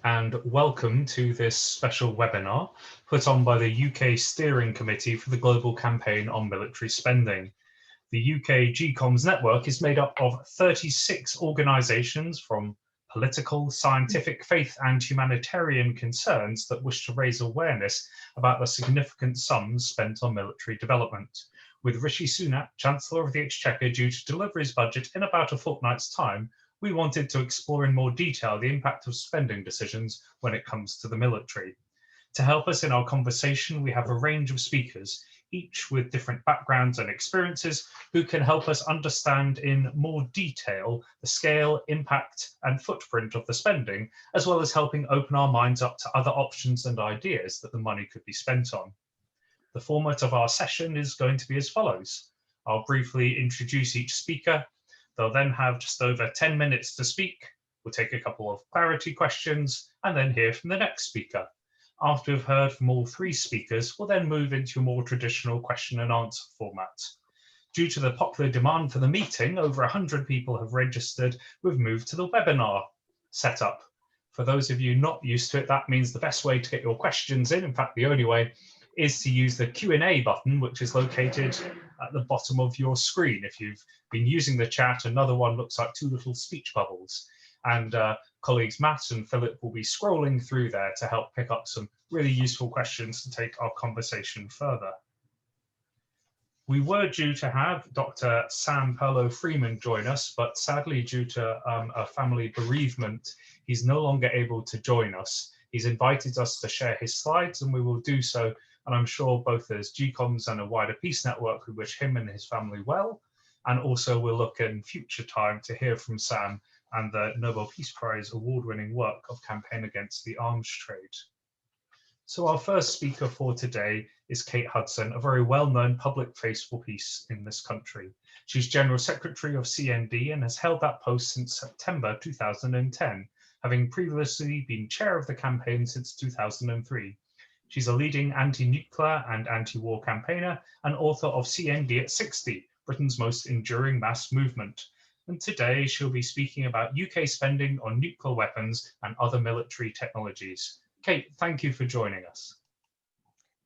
and welcome to this special webinar put on by the UK Steering Committee for the Global Campaign on Military Spending. The UK GCOMS network is made up of 36 organisations from political, scientific, faith and humanitarian concerns that wish to raise awareness about the significant sums spent on military development. With Rishi Sunak, Chancellor of the Exchequer, due to deliver his budget in about a fortnight's time, we wanted to explore in more detail the impact of spending decisions when it comes to the military. To help us in our conversation, we have a range of speakers, each with different backgrounds and experiences, who can help us understand in more detail the scale, impact, and footprint of the spending, as well as helping open our minds up to other options and ideas that the money could be spent on. The format of our session is going to be as follows. I'll briefly introduce each speaker. They'll then have just over 10 minutes to speak. We'll take a couple of clarity questions and then hear from the next speaker. After we've heard from all three speakers, we'll then move into a more traditional question and answer format. Due to the popular demand for the meeting, over 100 people have registered. We've moved to the webinar setup. For those of you not used to it, that means the best way to get your questions in fact, the only way, is to use the Q&A button, which is located at the bottom of your screen. If you've been using the chat, another one looks like two little speech bubbles. And colleagues Matt and Philip will be scrolling through there to help pick up some really useful questions to take our conversation further. We were due to have Dr. Sam Perlow-Freeman join us, but sadly, due to a family bereavement, he's no longer able to join us. He's invited us to share his slides, and we will do so. And I'm sure both as GCOMS and a wider Peace Network, we wish him and his family well. And also we'll look in future time to hear from Sam and the Nobel Peace Prize award-winning work of Campaign Against the Arms Trade. So our first speaker for today is Kate Hudson, a very well-known public face for peace in this country. She's General Secretary of CND and has held that post since September 2010, having previously been chair of the campaign since 2003. She's a leading anti-nuclear and anti-war campaigner and author of CND at 60, Britain's most enduring mass movement. And today she'll be speaking about UK spending on nuclear weapons and other military technologies. Kate, thank you for joining us.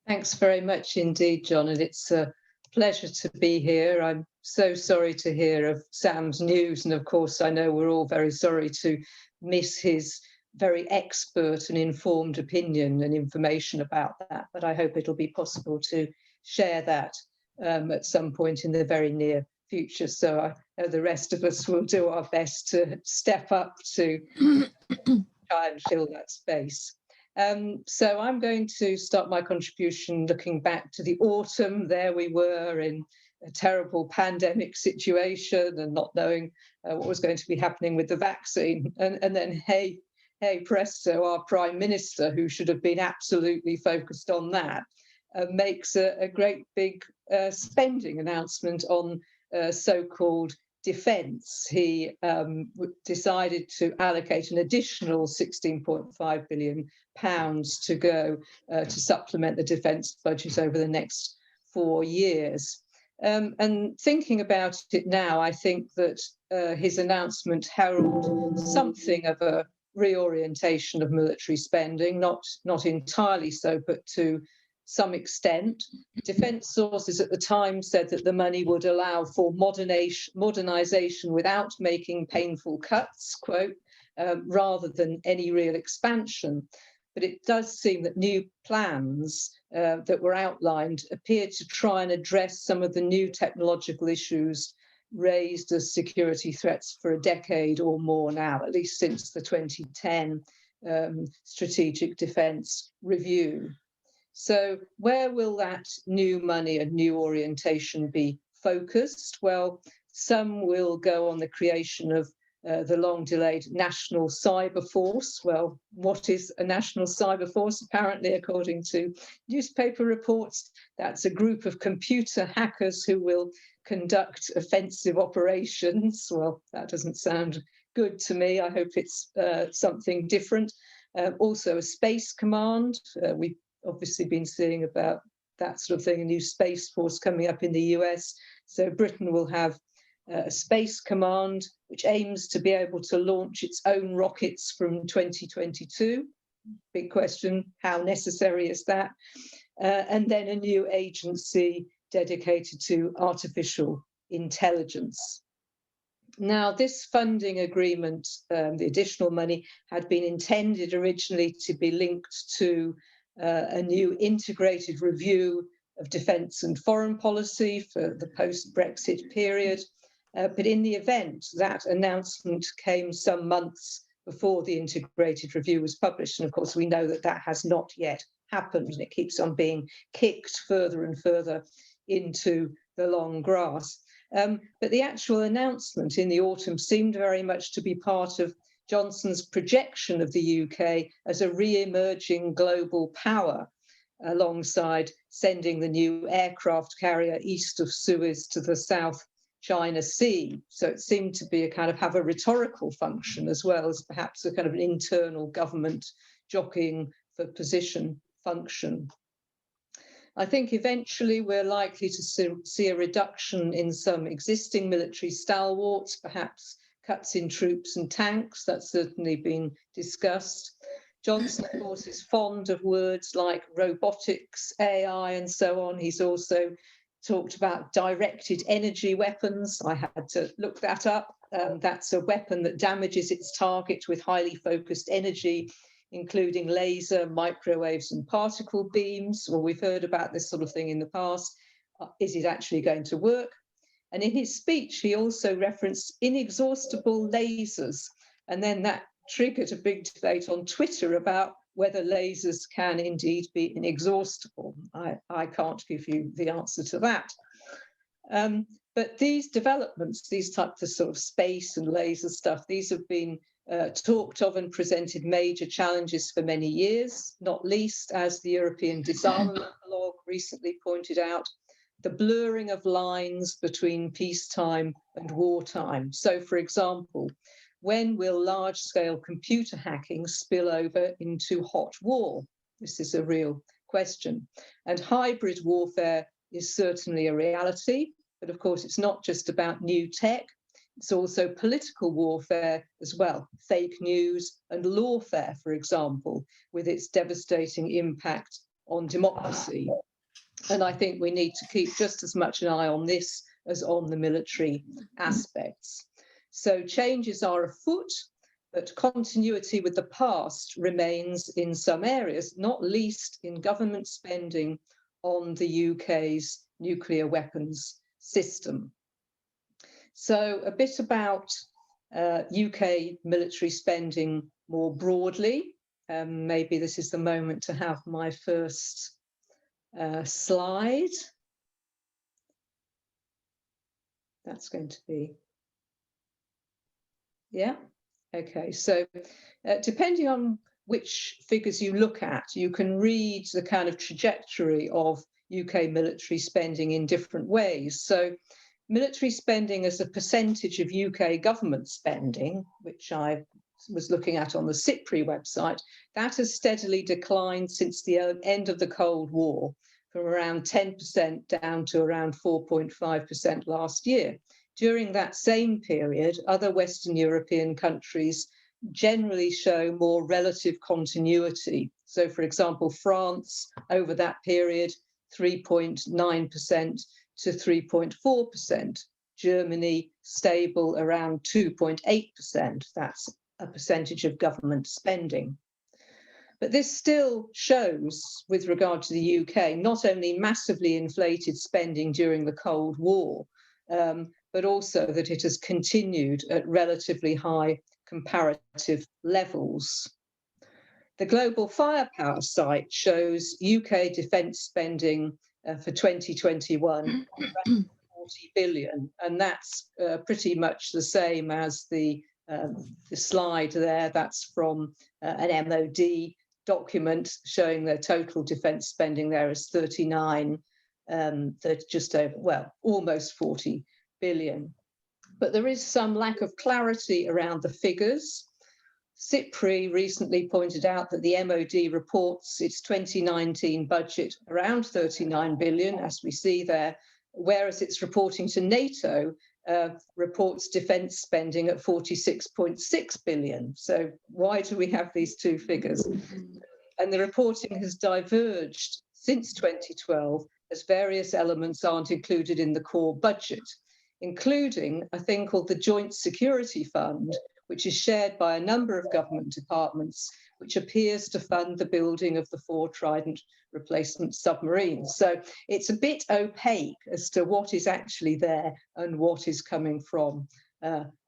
Thanks very much indeed, John, and it's a pleasure to be here. I'm so sorry to hear of Sam's news, and of course I know we're all very sorry to miss his very expert and informed opinion and information about that, but I hope it'll be possible to share that at some point in the very near future. So I know the rest of us will do our best to step up to try and fill that space. So I'm going to start my contribution looking back to the autumn. There we were in a terrible pandemic situation and not knowing what was going to be happening with the vaccine. And then, hey presto, our Prime Minister, who should have been absolutely focused on that, makes a great big spending announcement on so-called defence. He decided to allocate an additional £16.5 billion to go to supplement the defence budget over the next 4 years. And thinking about it now, I think that his announcement heralded something of a reorientation of military spending, not entirely so, but to some extent. Defence sources at the time said that the money would allow for modernisation without making painful cuts, quote, rather than any real expansion. But it does seem that new plans that were outlined appear to try and address some of the new technological issues raised as security threats for a decade or more now, at least since the 2010 Strategic Defence Review. So where will that new money and new orientation be focused? Well, some will go on the creation of the long-delayed National Cyber Force. Well, what is a National Cyber Force? Apparently, according to newspaper reports, that's a group of computer hackers who will conduct offensive operations. Well, that doesn't sound good to me. I hope it's something different. Also, a Space Command. We've obviously been seeing about that sort of thing, a new Space Force coming up in the US. So Britain will have a space command which aims to be able to launch its own rockets from 2022. Big question, how necessary is that? And then a new agency dedicated to artificial intelligence. Now, this funding agreement, the additional money, had been intended originally to be linked to a new integrated review of defence and foreign policy for the post-Brexit period. But in the event, that announcement came some months before the integrated review was published. And of course, we know that that has not yet happened, and it keeps on being kicked further and further into the long grass. But the actual announcement in the autumn seemed very much to be part of Johnson's projection of the UK as a re-emerging global power, alongside sending the new aircraft carrier east of Suez to the South China Sea. So it seemed to be a kind of have a rhetorical function as well as perhaps a kind of an internal government jockeying for position function. I think eventually we're likely to see a reduction in some existing military stalwarts, perhaps cuts in troops and tanks. That's certainly been discussed. Johnson, of course, is fond of words like robotics, AI, and so on. He's also talked about directed energy weapons. I had to look that up. That's a weapon that damages its target with highly focused energy, including laser, microwaves, and particle beams. Well, we've heard about this sort of thing in the past. Is it actually going to work? And in his speech, he also referenced inexhaustible lasers. And then that triggered a big debate on Twitter about whether lasers can indeed be inexhaustible. I can't give you the answer to that. But these developments, these types of sort of space and laser stuff, these have been talked of and presented major challenges for many years, not least, as the European Disarmament Log recently pointed out, the blurring of lines between peacetime and wartime. So, for example, when will large-scale computer hacking spill over into hot war? This is a real question. And hybrid warfare is certainly a reality, but of course it's not just about new tech. It's also political warfare as well, fake news and lawfare, for example, with its devastating impact on democracy. And I think we need to keep just as much an eye on this as on the military aspects. So changes are afoot, but continuity with the past remains in some areas, not least in government spending on the UK's nuclear weapons system. So a bit about UK military spending more broadly. Maybe this is the moment to have my first slide. That's going to be, yeah, okay. So depending on which figures you look at, you can read the kind of trajectory of UK military spending in different ways. So military spending as a percentage of UK government spending, which I was looking at on the CIPRI website, that has steadily declined since the end of the Cold War, from around 10% down to around 4.5% last year. During that same period, other Western European countries generally show more relative continuity. So, for example, France, over that period, 3.9% to 3.4%. Germany, stable around 2.8%. That's a percentage of government spending. But this still shows, with regard to the UK, not only massively inflated spending during the Cold War, but also that it has continued at relatively high comparative levels. The Global Firepower site shows UK defence spending for 2021, around 40 billion, and that's pretty much the same as the slide there. That's from an MOD document showing their total defence spending there is 39, just over, well, almost 40 billion. But there is some lack of clarity around the figures. CIPRI recently pointed out that the MOD reports its 2019 budget around 39 billion, as we see there, whereas it's reporting to NATO reports defence spending at 46.6 billion. So why do we have these two figures? And the reporting has diverged since 2012 as various elements aren't included in the core budget, including a thing called the Joint Security Fund, which is shared by a number of government departments, which appears to fund the building of the 4 Trident replacement submarines. So it's a bit opaque as to what is actually there and what is coming from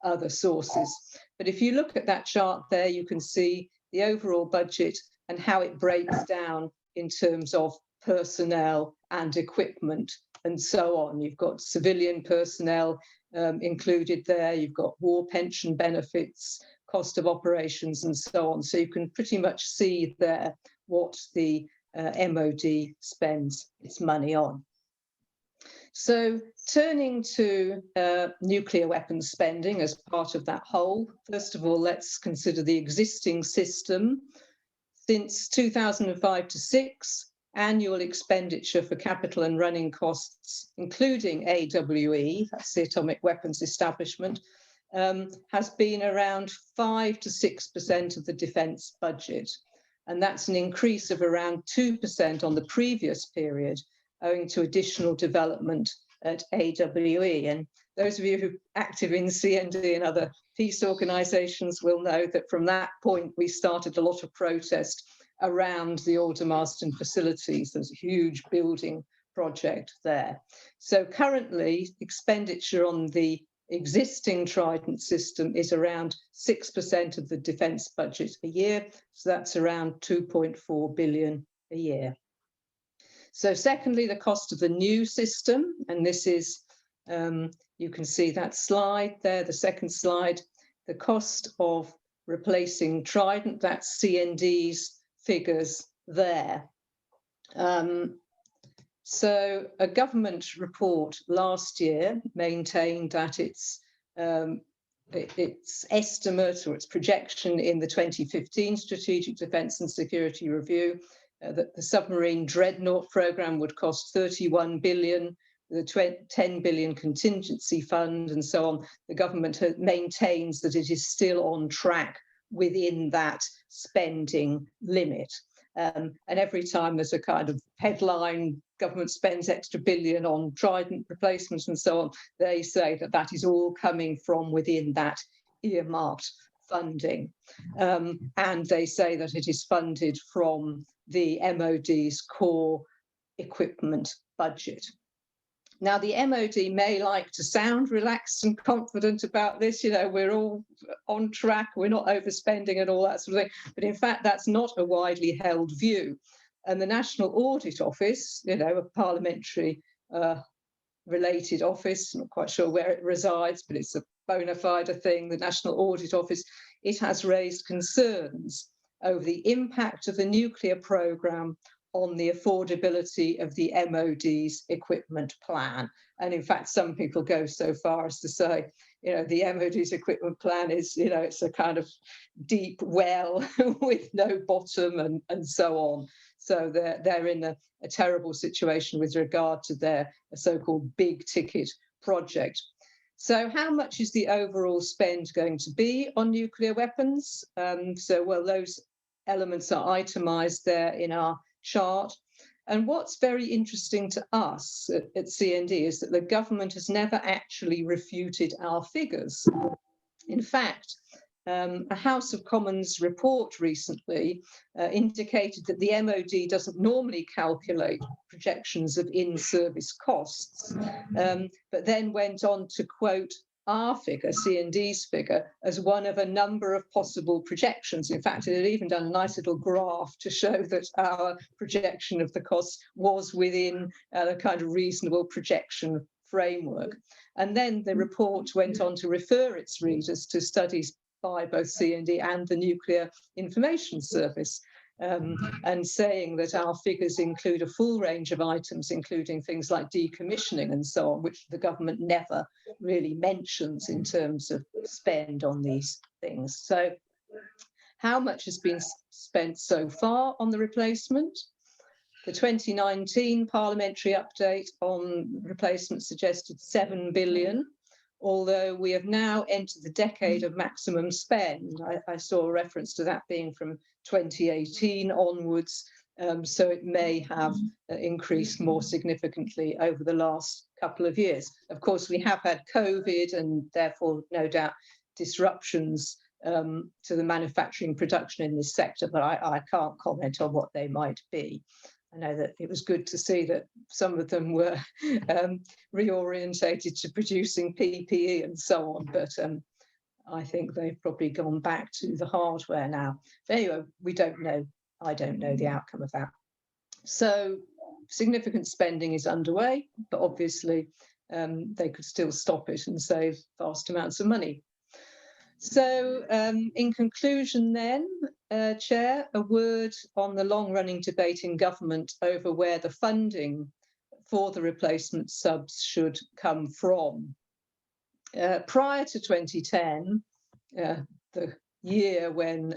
other sources. But if you look at that chart there, you can see the overall budget and how it breaks down in terms of personnel and equipment and so on. You've got civilian personnel included there, you've got war pension benefits, cost of operations and so on. So you can pretty much see there what the MOD spends its money on. So turning to nuclear weapons spending as part of that whole, first of all, let's consider the existing system. Since 2005 to 6, annual expenditure for capital and running costs, including AWE, that's the Atomic Weapons Establishment, has been around 5 to 6% of the defence budget. And that's an increase of around 2% on the previous period, owing to additional development at AWE. And those of you who are active in CND and other peace organisations will know that from that point we started a lot of protest around the Aldermaston facilities. There's a huge building project there. So currently expenditure on the existing Trident system is around 6% of the defence budget a year. So that's around 2.4 billion a year. So secondly, the cost of the new system, and this is, you can see that slide there, the second slide, the cost of replacing Trident, that's CND's figures there. So a government report last year maintained that its estimate or its projection in the 2015 Strategic Defence and Security Review that the submarine dreadnought programme would cost 31 billion, the 10 billion contingency fund and so on. The government maintains that it is still on track within that spending limit. And every time there's a kind of headline, government spends extra billion on Trident replacements and so on, they say that that is all coming from within that earmarked funding. And they say that it is funded from the MOD's core equipment budget. Now, the MOD may like to sound relaxed and confident about this, you know, we're all on track, we're not overspending and all that sort of thing, but in fact, that's not a widely held view. And the National Audit Office, you know, a parliamentary related office, not quite sure where it resides, but it's a bona fide thing, the National Audit Office, it has raised concerns over the impact of the nuclear programme on the affordability of the MOD's equipment plan. And in fact, some people go so far as to say, you know, the MOD's equipment plan is, you know, it's a kind of deep well with no bottom and so on. So they're in a terrible situation with regard to their so-called big ticket project. So how much is the overall spend going to be on nuclear weapons? Well, those elements are itemised there in our chart. And what's very interesting to us at CND is that the government has never actually refuted our figures. In fact, a House of Commons report recently indicated that the MOD doesn't normally calculate projections of in-service costs, but then went on to quote our figure, CND's figure, as one of a number of possible projections. In fact, it had even done a nice little graph to show that our projection of the costs was within a kind of reasonable projection framework. And then the report went on to refer its readers to studies by both CND and the Nuclear Information Service, and saying that our figures include a full range of items, including things like decommissioning and so on, which the government never really mentions in terms of spend on these things. So how much has been spent so far on the replacement? The 2019 parliamentary update on replacement suggested 7 billion. although we have now entered the decade of maximum spend. I saw a reference to that being from 2018 onwards, so it may have increased more significantly over the last couple of years. Of course, we have had COVID and therefore, no doubt, disruptions to the manufacturing production in this sector, but I can't comment on what they might be. I know that it was good to see that some of them were reorientated to producing PPE and so on, but I think they've probably gone back to the hardware now. But anyway, we don't know. I don't know the outcome of that. So significant spending is underway, but obviously they could still stop it and save vast amounts of money. So in conclusion then, Chair, a word on the long-running debate in government over where the funding for the replacement subs should come from. Prior to 2010, the year when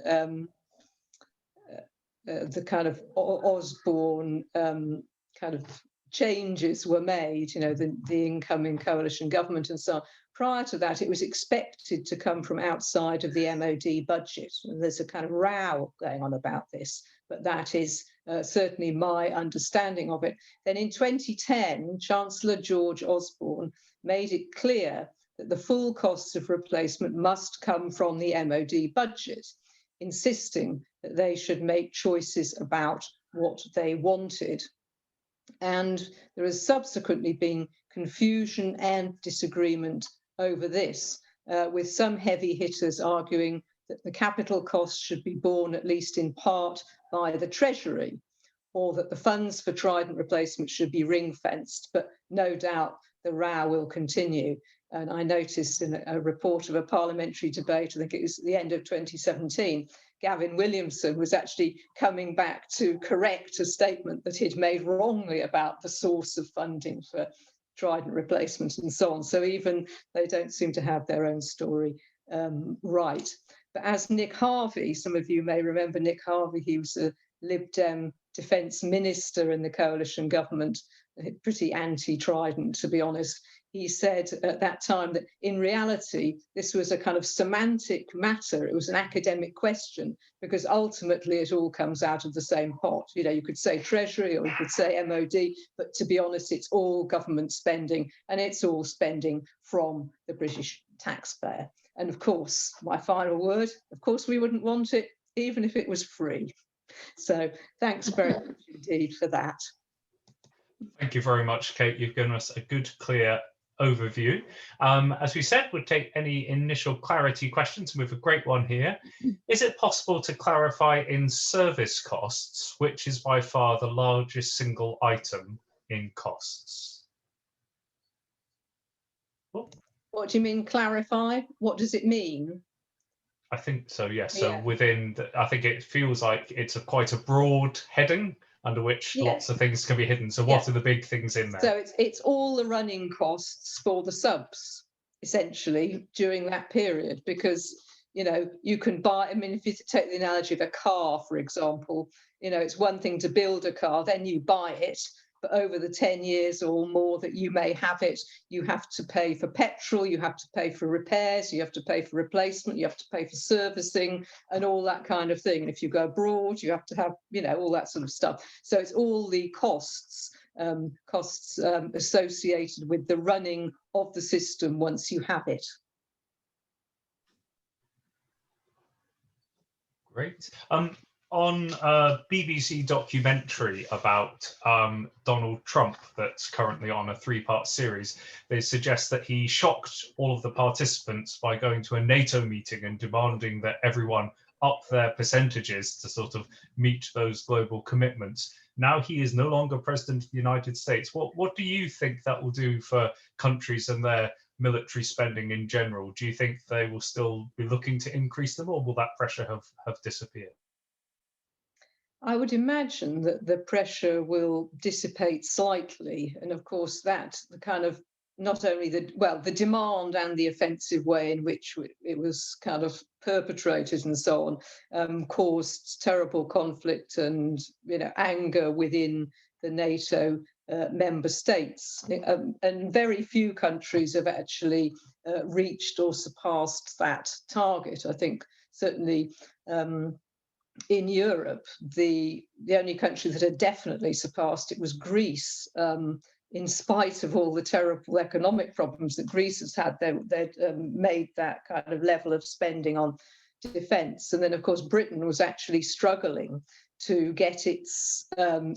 the kind of Osborne kind of changes were made, you know, the incoming coalition government and so on. Prior to that, it was expected to come from outside of the MOD budget. And there's a kind of row going on about this, but that is certainly my understanding of it. Then in 2010, Chancellor George Osborne made it clear that the full costs of replacement must come from the MOD budget, insisting that they should make choices about what they wanted. And there has subsequently been confusion and disagreement over this, with some heavy hitters arguing that the capital costs should be borne at least in part by the Treasury, or that the funds for Trident replacement should be ring-fenced, but no doubt the row will continue. And I noticed in a report of a parliamentary debate, I think it was at the end of 2017, Gavin Williamson was actually coming back to correct a statement that he'd made wrongly about the source of funding for Trident replacement and so on. So even they don't seem to have their own story right. But as Nick Harvey, some of you may remember Nick Harvey, he was a Lib Dem defence minister in the coalition government, pretty anti-Trident, to be honest. He said at that time that in reality, this was a kind of semantic matter. It was an academic question because ultimately it all comes out of the same pot. You know, you could say Treasury or you could say MOD, but to be honest, it's all government spending and it's all spending from the British taxpayer. And of course, my final word, of course, we wouldn't want it even if it was free. So thanks very much indeed for that. Thank you very much, Kate. You've given us a good, clear overview. As we said, we'll take any initial clarity questions. We have a great one here. Is it possible to clarify in service costs, which is by far the largest single item in costs? Oh. What do you mean clarify? What does it mean? I think so, yes. Yeah. So within, I think it feels like it's quite a broad heading under which lots of things can be hidden. So what are the big things in there? So it's all the running costs for the subs, essentially, during that period, because, you know, you can buy, I mean, if you take the analogy of a car, for example, you know, it's one thing to build a car, then you buy it. But over the 10 years or more that you may have it, you have to pay for petrol, you have to pay for repairs, you have to pay for replacement, you have to pay for servicing and all that kind of thing. And if you go abroad, you have to have, you know, all that sort of stuff. So it's all the costs associated with the running of the system once you have it. Great. On a BBC documentary about Donald Trump that's currently on a 3-part series, they suggest that he shocked all of the participants by going to a NATO meeting and demanding that everyone up their percentages to sort of meet those global commitments. Now he is no longer president of the United States. What do you think that will do for countries and their military spending in general? Do you think they will still be looking to increase them, or will that pressure have disappeared? I would imagine that the pressure will dissipate slightly. And of course, that the kind of not only the demand and the offensive way in which it was kind of perpetrated and so on caused terrible conflict and, you know, anger within the NATO member states. And very few countries have actually reached or surpassed that target. I think certainly in Europe, the only country that had definitely surpassed it was Greece. In spite of all the terrible economic problems that Greece has had, they'd made that kind of level of spending on defence. And then, of course, Britain was actually struggling to get its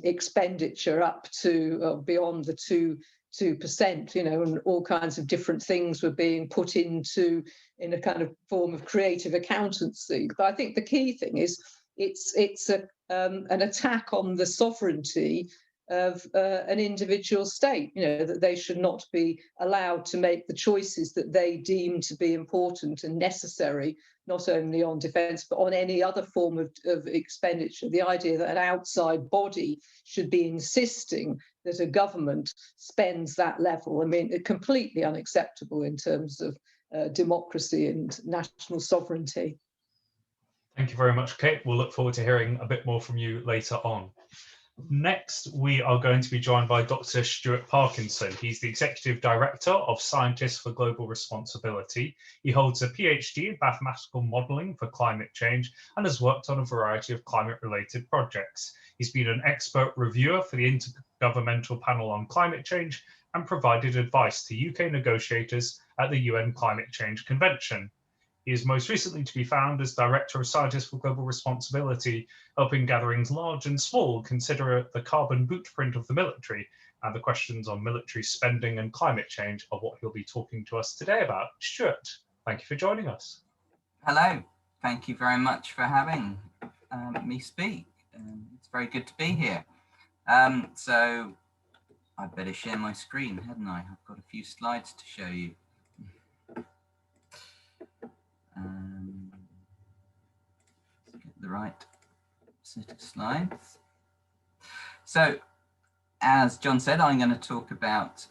expenditure up to beyond the 2%, you know, and all kinds of different things were being put into in a kind of form of creative accountancy. But I think the key thing is it's an attack on the sovereignty of an individual state, you know, that they should not be allowed to make the choices that they deem to be important and necessary, not only on defence, but on any other form of expenditure. The idea that an outside body should be insisting that a government spends that level, I mean, completely unacceptable in terms of democracy and national sovereignty. Thank you very much, Kate. We'll look forward to hearing a bit more from you later on. Next, we are going to be joined by Dr. Stuart Parkinson. He's the Executive Director of Scientists for Global Responsibility. He holds a PhD in mathematical modelling for climate change and has worked on a variety of climate-related projects. He's been an expert reviewer for the Intergovernmental Panel on Climate Change and provided advice to UK negotiators at the UN Climate Change Convention. He is most recently to be found as Director of Scientists for Global Responsibility, helping gatherings large and small consider the carbon bootprint of the military, and the questions on military spending and climate change are what he'll be talking to us today about. Stuart, thank you for joining us. Hello, thank you very much for having me speak. It's very good to be here. So I'd better share my screen, hadn't I? I've got a few slides to show you. Let's get the right set of slides. So, as John said, I'm going to talk about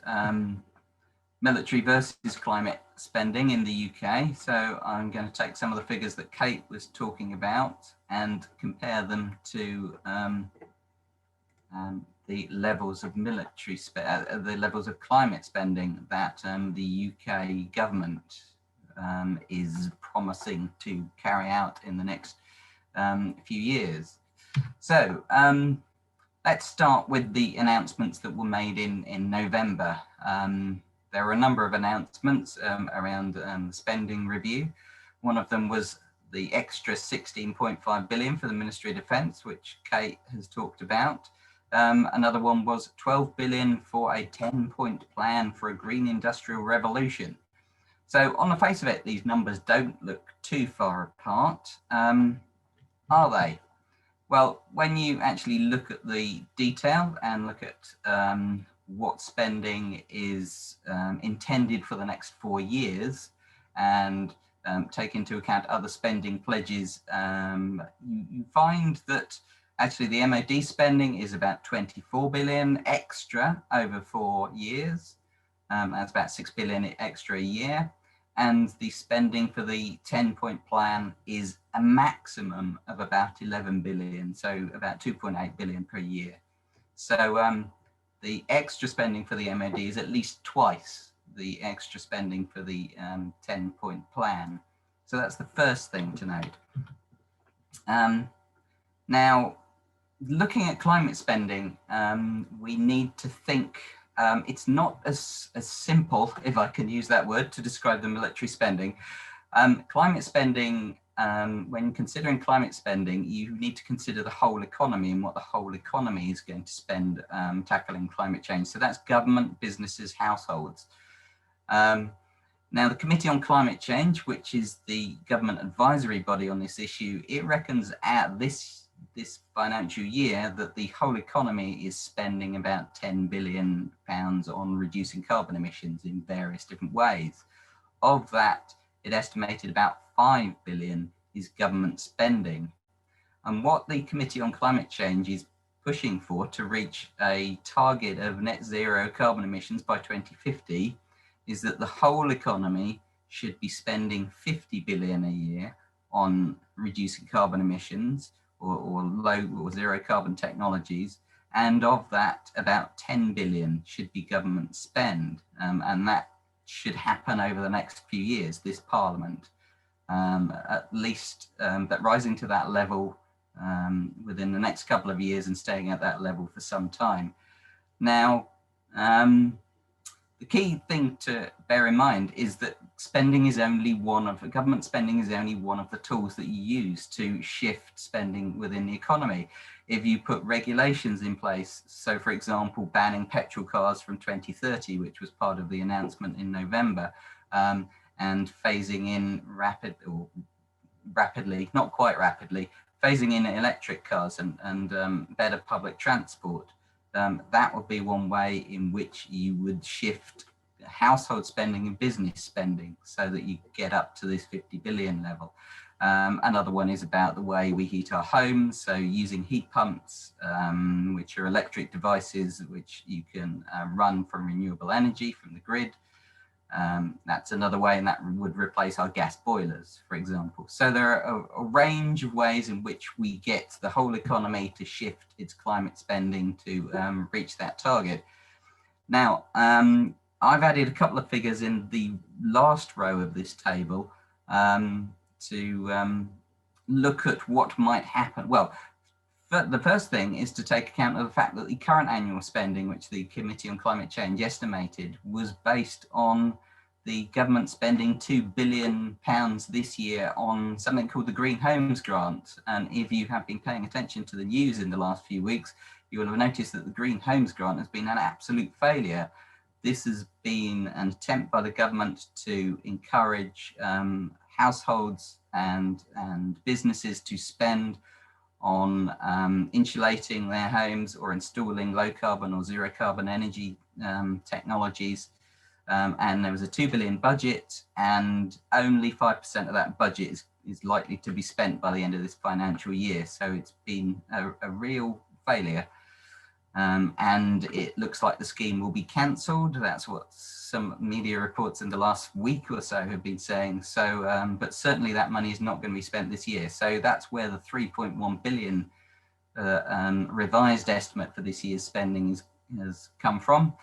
military versus climate spending in the UK. So I'm going to take some of the figures that Kate was talking about and compare them to the levels of the levels of climate spending that the UK government is promising to carry out in the next few years. So let's start with the announcements that were made in November. There were a number of announcements around the spending review. One of them was the extra 16.5 billion for the Ministry of Defence, which Kate has talked about. Another one was 12 billion for a 10-point plan for a green industrial revolution. So on the face of it, these numbers don't look too far apart, are they? Well, when you actually look at the detail and look at what spending is intended for the next 4 years and take into account other spending pledges, you find that actually the MOD spending is about 24 billion extra over 4 years. That's about 6 billion extra a year. And the spending for the 10-point plan is a maximum of about 11 billion, so about 2.8 billion per year. So the extra spending for the MOD is at least twice the extra spending for the 10-point plan. So that's the first thing to note. Now, looking at climate spending, we need to think it's not as simple, if I can use that word, to describe the military spending. Climate spending, when considering climate spending, you need to consider the whole economy and what the whole economy is going to spend tackling climate change. So that's government, businesses, households. Now, the Committee on Climate Change, which is the government advisory body on this issue, it reckons at this financial year that the whole economy is spending about £10 billion on reducing carbon emissions in various different ways. Of that, it estimated about 5 billion is government spending. And what the Committee on Climate Change is pushing for to reach a target of net zero carbon emissions by 2050 is that the whole economy should be spending 50 billion a year on reducing carbon emissions or low or zero carbon technologies, and of that, about 10 billion should be government spend, and that should happen over the next few years, this Parliament, at least, but rising to that level within the next couple of years and staying at that level for some time. Now, the key thing to bear in mind is that spending is only government spending is only one of the tools that you use to shift spending within the economy. If you put regulations in place, so for example, banning petrol cars from 2030, which was part of the announcement in November, and phasing in rapidly, not quite rapidly, phasing in electric cars and better public transport, that would be one way in which you would shift household spending and business spending so that you get up to this 50 billion level. Another one is about the way we heat our homes, so using heat pumps, which are electric devices which you can run from renewable energy from the grid. That's another way, and that would replace our gas boilers, for example. So there are a range of ways in which we get the whole economy to shift its climate spending to reach that target. Now, I've added a couple of figures in the last row of this table to look at what might happen. Well, the first thing is to take account of the fact that the current annual spending, which the Committee on Climate Change estimated, was based on the government spending £2 billion this year on something called the Green Homes Grant. And if you have been paying attention to the news in the last few weeks, you will have noticed that the Green Homes Grant has been an absolute failure. This has been an attempt by the government to encourage households and businesses to spend on insulating their homes or installing low carbon or zero carbon energy technologies. And there was a £2 billion budget, and only 5% of that budget is likely to be spent by the end of this financial year. So it's been a real failure. And it looks like the scheme will be cancelled. That's what some media reports in the last week or so have been saying. So, but certainly that money is not going to be spent this year. So that's where the 3.1 billion revised estimate for this year's spending has come from.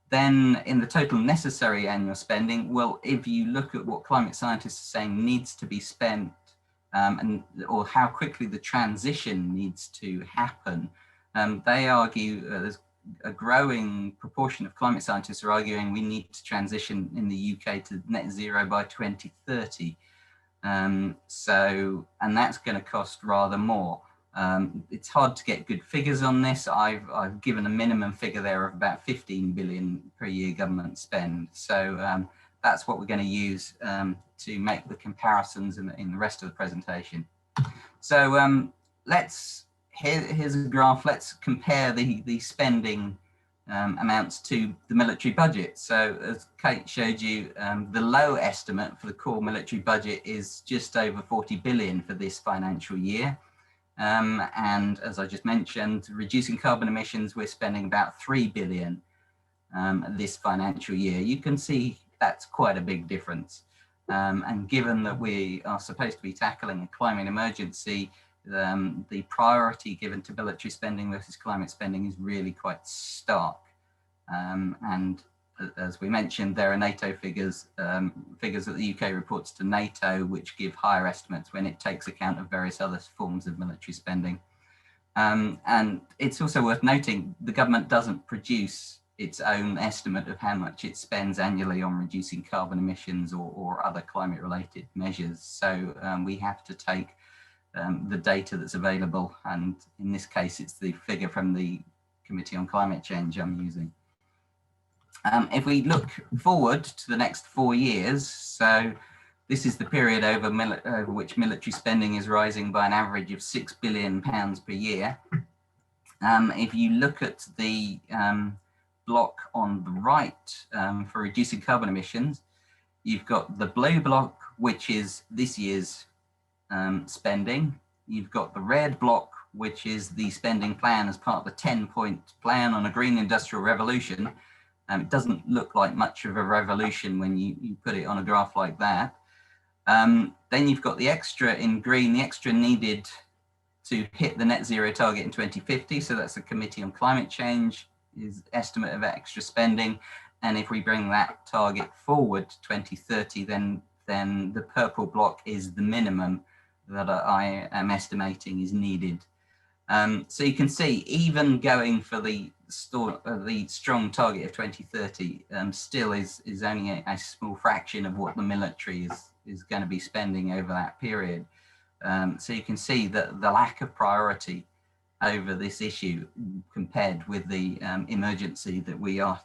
Then in the total necessary annual spending, well, if you look at what climate scientists are saying needs to be spent or how quickly the transition needs to happen, they argue there's a growing proportion of climate scientists are arguing we need to transition in the UK to net zero by 2030. And that's going to cost rather more. It's hard to get good figures on this. I've given a minimum figure there of about 15 billion per year government spend. So that's what we're going to use to make the comparisons in the rest of the presentation. So here's a graph. Let's compare the spending amounts to the military budget. So as Kate showed you, the low estimate for the core military budget is just over 40 billion for this financial year. And as I just mentioned, reducing carbon emissions, we're spending about 3 billion this financial year. You can see that's quite a big difference. And given that we are supposed to be tackling a climate emergency, the priority given to military spending versus climate spending is really quite stark. And as we mentioned, there are NATO figures that the UK reports to NATO, which give higher estimates when it takes account of various other forms of military spending. And it's also worth noting the government doesn't produce its own estimate of how much it spends annually on reducing carbon emissions or other climate related measures. So we have to take the data that's available, and in this case it's the figure from the Committee on Climate Change I'm using. If we look forward to the next 4 years, so this is the period over which military spending is rising by an average of £6 billion per year. If you look at the block on the right for reducing carbon emissions, you've got the blue block, which is this year's spending. You've got the red block, which is the spending plan as part of the 10-point plan on a green industrial revolution. It doesn't look like much of a revolution when you put it on a graph like that. Then you've got the extra in green, the extra needed to hit the net zero target in 2050. So that's the Committee on Climate Change is estimate of extra spending. And if we bring that target forward to 2030, then the purple block is the minimum that I am estimating is needed. So you can see, even going for the strong target of 2030 still is only a small fraction of what the military is going to be spending over that period. So you can see that the lack of priority over this issue compared with the emergency that we are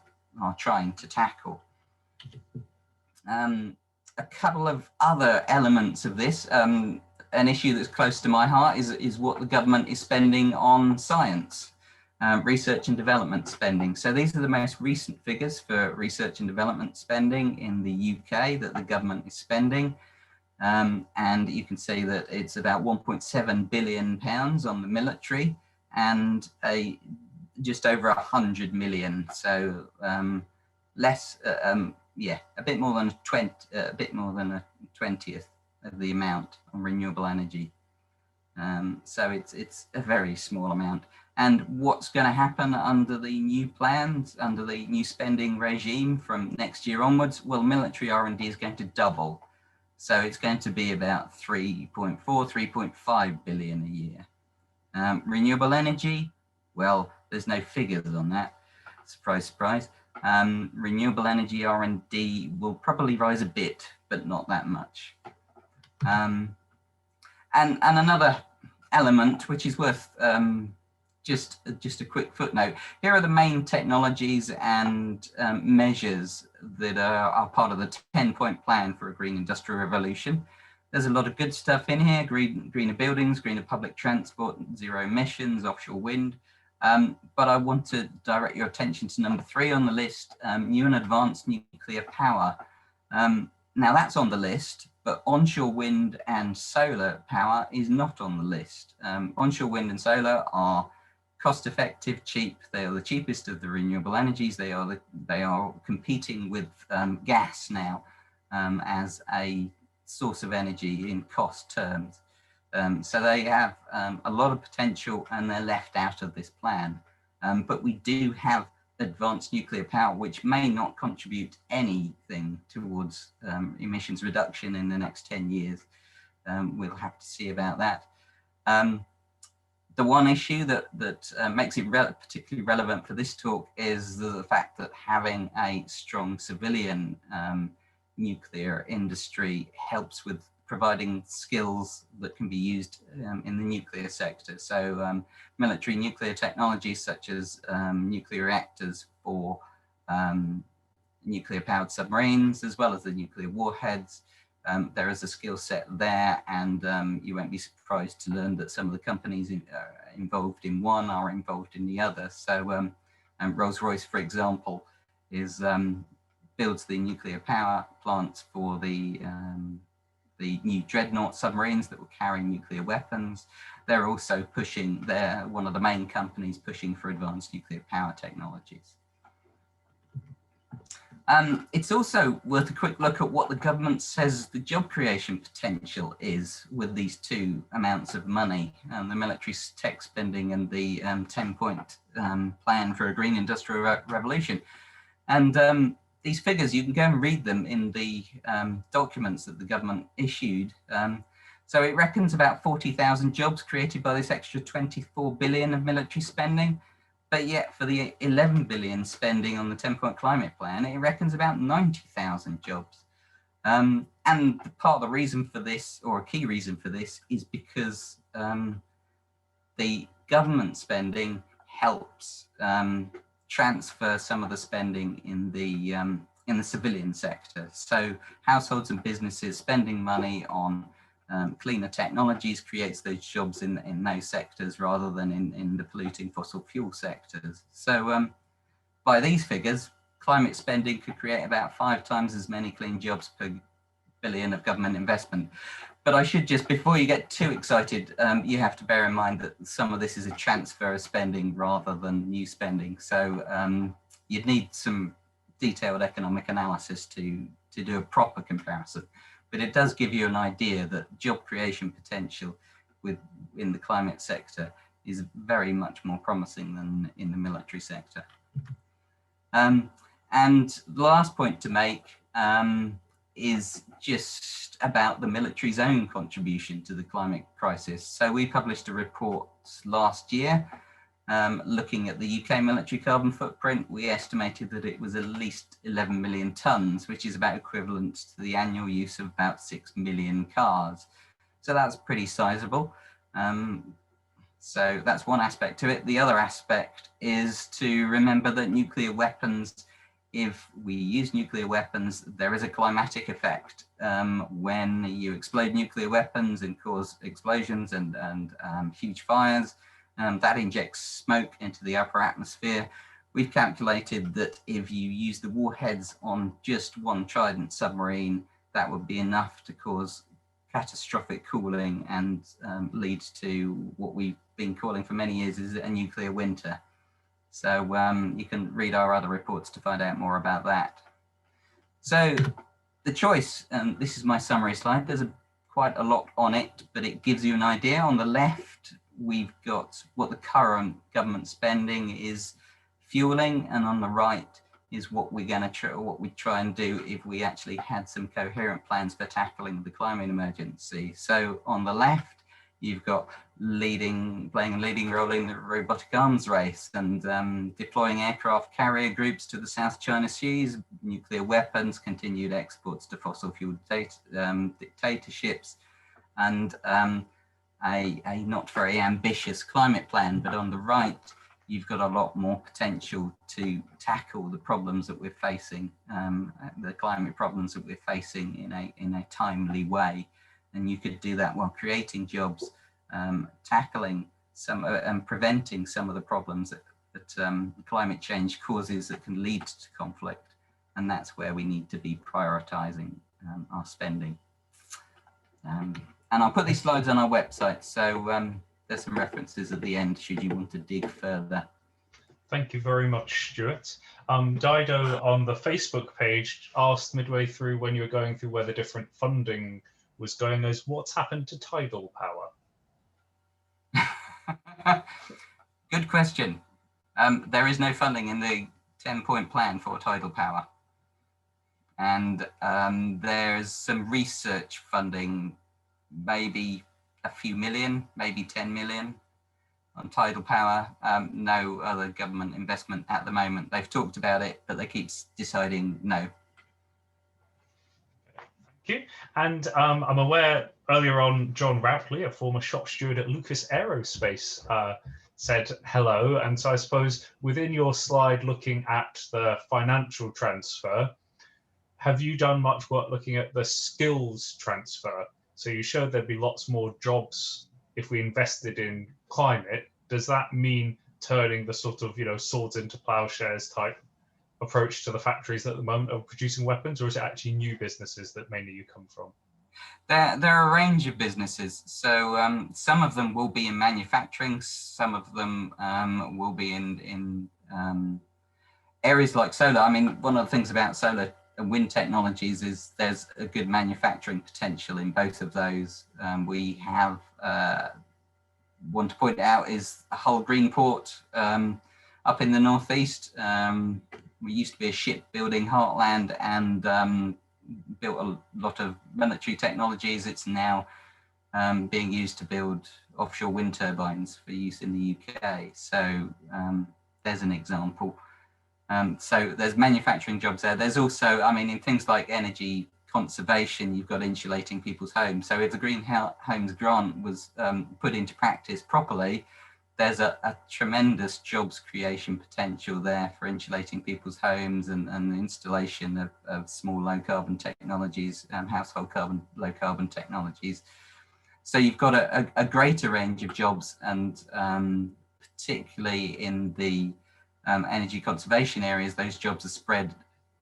trying to tackle. A couple of other elements of this, an issue that's close to my heart is what the government is spending on science, research and development spending. So these are the most recent figures for research and development spending in the UK that the government is spending. And you can see that it's about £1.7 billion on the military and just over 100 million. So less, yeah, a bit more than a 20th of the amount on renewable energy. So it's a very small amount. And what's going to happen under the new plans, under the new spending regime from next year onwards? Well, military R&D is going to double. So it's going to be about 3.4, 3.5 billion a year. Renewable energy, well, there's no figures on that. Surprise, surprise. Renewable energy R&D will probably rise a bit, but not that much. And another element, which is worth just a quick footnote. Here are the main technologies and measures that are part of the 10-point plan for a green industrial revolution. There's a lot of good stuff in here: greener buildings, greener public transport, zero emissions, offshore wind. But I want to direct your attention to number 3 on the list, new and advanced nuclear power. Now that's on the list, but onshore wind and solar power is not on the list. Onshore wind and solar are cost-effective, cheap. They are the cheapest of the renewable energies. They are competing with gas now as a source of energy in cost terms. So they have a lot of potential, and they're left out of this plan. But we do have advanced nuclear power, which may not contribute anything towards emissions reduction in the next 10 years. We'll have to see about that. The one issue that makes it particularly relevant for this talk is the fact that having a strong civilian nuclear industry helps with providing skills that can be used in the nuclear sector. So military nuclear technologies such as nuclear reactors for nuclear powered submarines, as well as the nuclear warheads. There is a skill set there, and you won't be surprised to learn that some of the companies involved in one are involved in the other. So Rolls-Royce, for example, builds the nuclear power plants for the new dreadnought submarines that will carry nuclear weapons. They're also pushing, they're one of the main companies pushing for advanced nuclear power technologies. It's also worth a quick look at what the government says the job creation potential is with these two amounts of money, the military tech spending and the 10-point plan for a green industrial revolution. And these figures, you can go and read them in the documents that the government issued. So it reckons about 40,000 jobs created by this extra 24 billion of military spending. But yet for the 11 billion spending on the 10-point climate plan, it reckons about 90,000 jobs. And part of the reason for this, or a key reason for this, is because the government spending helps transfer some of the spending in the civilian sector. So households and businesses spending money on cleaner technologies creates those jobs in those sectors rather than in the polluting fossil fuel sectors. So by these figures, climate spending could create about 5 times as many clean jobs per billion of government investment. But I should just, before you get too excited, you have to bear in mind that some of this is a transfer of spending rather than new spending. So you'd need some detailed economic analysis to do a proper comparison. But it does give you an idea that job creation potential in the climate sector is very much more promising than in the military sector. And the last point to make is just about the military's own contribution to the climate crisis. So we published a report last year looking at the UK military carbon footprint. We estimated that it was at least 11 million tonnes, which is about equivalent to the annual use of about 6 million cars. So that's pretty sizable. So that's one aspect to it. The other aspect is to remember that nuclear weapons, if we use nuclear weapons, there is a climatic effect. When you explode nuclear weapons and cause explosions and huge fires, that injects smoke into the upper atmosphere. We've calculated that if you use the warheads on just one Trident submarine, that would be enough to cause catastrophic cooling and lead to what we've been calling for many years is a nuclear winter. So you can read our other reports to find out more about that. So the choice, and this is my summary slide, there's quite a lot on it, but it gives you an idea. On the left, we've got what the current government spending is fueling, and on the right is what we're going to what we try and do if we actually had some coherent plans for tackling the climate emergency. So on the left, you've got playing a leading role in the robotic arms race and deploying aircraft carrier groups to the South China Seas, nuclear weapons, continued exports to fossil fuel dictatorships, and a not very ambitious climate plan. But on the right, you've got a lot more potential to tackle the problems that we're facing, the climate problems that we're facing in a timely way. And you could do that while creating jobs, tackling some and preventing some of the problems that climate change causes that can lead to conflict. And that's where we need to be prioritizing our spending. And I'll put these slides on our website. So there's some references at the end should you want to dig further. Thank you very much, Stuart. Dido on the Facebook page asked midway through when you were going through where the different funding was going, as what's happened to tidal power? Good question. There is no funding in the 10-point plan for tidal power. And there's some research funding, maybe a few million, maybe 10 million on tidal power. No other government investment at the moment. They've talked about it, but they keep deciding no. Thank you. And I'm aware earlier on, John Routley, a former shop steward at Lucas Aerospace, said hello. And so I suppose within your slide looking at the financial transfer, have you done much work looking at the skills transfer? So you showed there'd be lots more jobs if we invested in climate. Does that mean turning the sort of, swords into plowshares type approach to the factories at the moment of producing weapons, or is it actually new businesses that mainly you come from? There are a range of businesses. So some of them will be in manufacturing, some of them will be in areas like solar. I mean, one of the things about solar and wind technologies is there's a good manufacturing potential in both of those. We have one to point out is Hull Greenport up in the northeast. We used to be a shipbuilding heartland and built a lot of military technologies. It's now being used to build offshore wind turbines for use in the UK. So there's an example. So there's manufacturing jobs there. There's also, I mean, in things like energy conservation, you've got insulating people's homes. So if the Green Homes Grant was put into practice properly, there's a tremendous jobs creation potential there for insulating people's homes and the installation of small low carbon technologies, household low carbon technologies. So you've got a greater range of jobs, and particularly in the energy conservation areas, those jobs are spread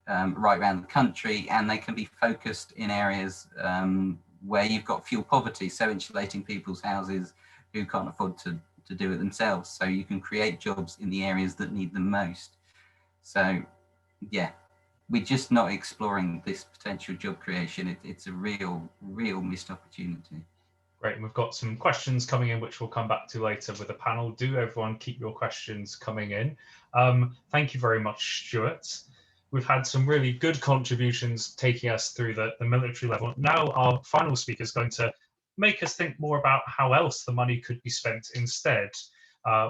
right around the country, and they can be focused in areas where you've got fuel poverty, so insulating people's houses who can't afford to do it themselves. So you can create jobs in the areas that need them most. So yeah, we're just not exploring this potential job creation. It's a real missed opportunity. Great, and we've got some questions coming in, which we'll come back to later with the panel. Do everyone keep your questions coming in. Thank you very much, Stuart. We've had some really good contributions taking us through the military level. Now our final speaker is going to make us think more about how else the money could be spent instead.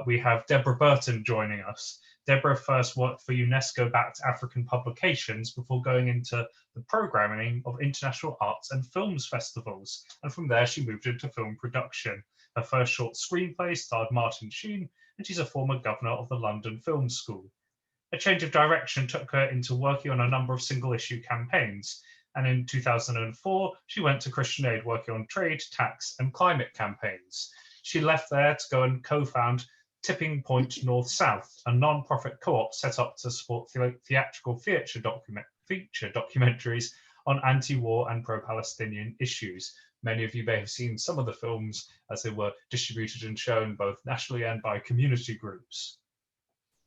We have Deborah Burton joining us. Deborah first worked for UNESCO-backed African publications before going into the programming of international arts and films festivals, and from there she moved into film production. Her first short screenplay starred Martin Sheen, and she's a former governor of the London Film School. A change of direction took her into working on a number of single-issue campaigns, and in 2004 she went to Christian Aid working on trade, tax and climate campaigns. She left there to go and co-found Tipping Point North South, a non-profit co-op set up to support theatrical feature documentaries on anti-war and pro-Palestinian issues. Many of you may have seen some of the films as they were distributed and shown both nationally and by community groups.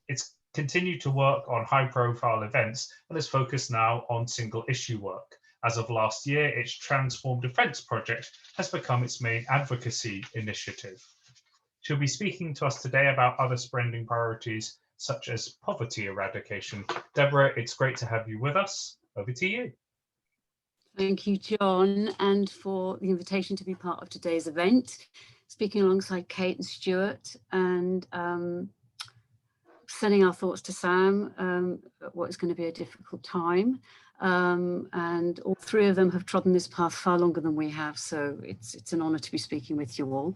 It's continued to work on high-profile events and is focused now on single-issue work. As of last year, its Transform Defence project has become its main advocacy initiative. She'll be speaking to us today about other spending priorities, such as poverty eradication. Deborah, it's great to have you with us. Over to you. Thank you, John, and for the invitation to be part of today's event. Speaking alongside Kate and Stuart, and sending our thoughts to Sam at what is going to be a difficult time. And all three of them have trodden this path far longer than we have, so it's an honour to be speaking with you all.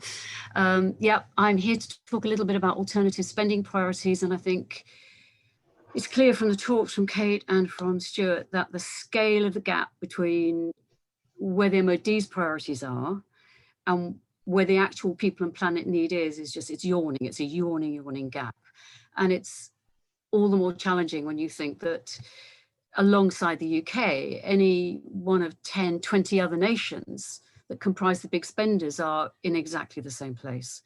Yeah, I'm here to talk a little bit about alternative spending priorities, and I think it's clear from the talks from Kate and from Stuart that the scale of the gap between where the MOD's priorities are and where the actual people and planet need is just, it's yawning. It's a yawning gap. And it's all the more challenging when you think that alongside the UK, any one of 10, 20 other nations that comprise the big spenders are in exactly the same place.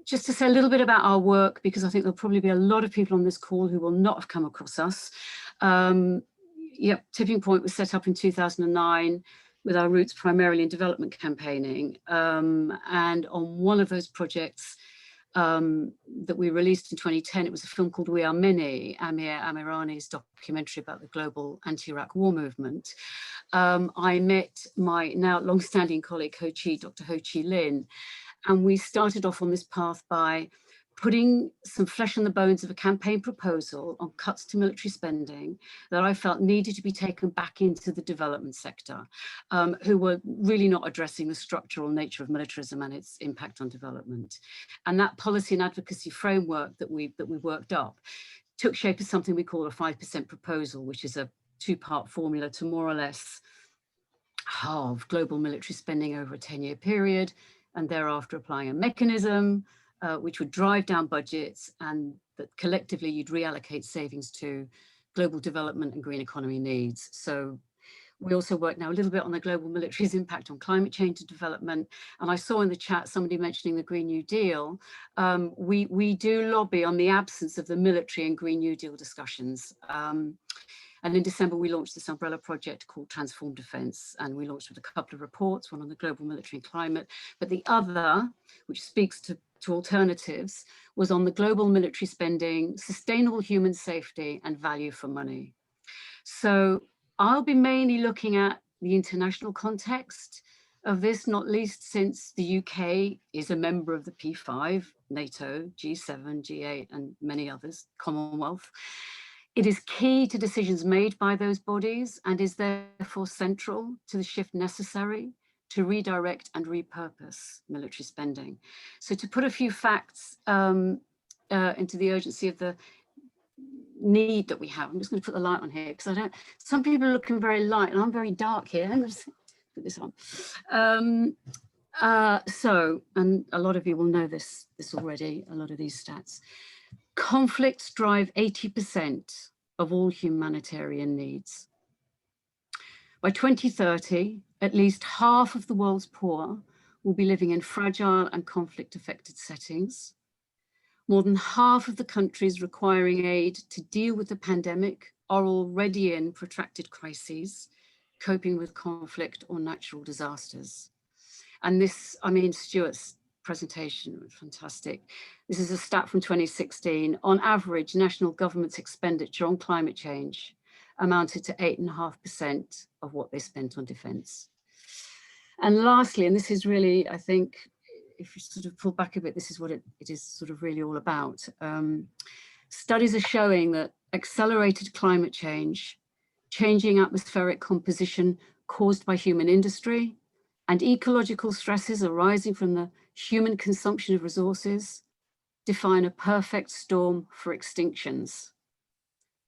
Just to say a little bit about our work, because I think there'll probably be a lot of people on this call who will not have come across us. Yep, Tipping Point was set up in 2009 with our roots primarily in development campaigning. And on one of those projects, that we released in 2010. It was a film called We Are Many, Amir Amirani's documentary about the global anti-Iraq war movement. I met my now long-standing colleague, Dr. Ho Chi Lin, and we started off on this path by putting some flesh on the bones of a campaign proposal on cuts to military spending that I felt needed to be taken back into the development sector, who were really not addressing the structural nature of militarism and its impact on development. And that policy and advocacy framework that we worked up took shape as something we call a 5% proposal, which is a two-part formula to more or less halve global military spending over a 10-year period, and thereafter applying a mechanism which would drive down budgets and that collectively you'd reallocate savings to global development and green economy needs. So we also work now a little bit on the global military's impact on climate change and development. And I saw in the chat somebody mentioning the Green New Deal. We do lobby on the absence of the military and Green New Deal discussions. And in December, we launched this umbrella project called Transform Defence, and we launched with a couple of reports, one on the global military and climate, but the other, which speaks to alternatives, was on the global military spending, sustainable human safety and value for money. So I'll be mainly looking at the international context of this, not least since the UK is a member of the P5, NATO, G7, G8, and many others, Commonwealth. It is key to decisions made by those bodies and is therefore central to the shift necessary to redirect and repurpose military spending. So to put a few facts into the urgency of the need that we have, I'm just going to put the light on here because some people are looking very light and I'm very dark here. I'm going to put this on. And a lot of you will know this already, a lot of these stats. Conflicts drive 80% of all humanitarian needs. By 2030, at least half of the world's poor will be living in fragile and conflict-affected settings. More than half of the countries requiring aid to deal with the pandemic are already in protracted crises, coping with conflict or natural disasters. And this, I mean, Stuart's presentation was fantastic. This is a stat from 2016. On average, national government's expenditure on climate change amounted to 8.5% of what they spent on defence. And lastly, and this is really, I think, if you sort of pull back a bit, this is what it is sort of really all about. Studies are showing that accelerated climate change, changing atmospheric composition caused by human industry, and ecological stresses arising from the human consumption of resources define a perfect storm for extinctions.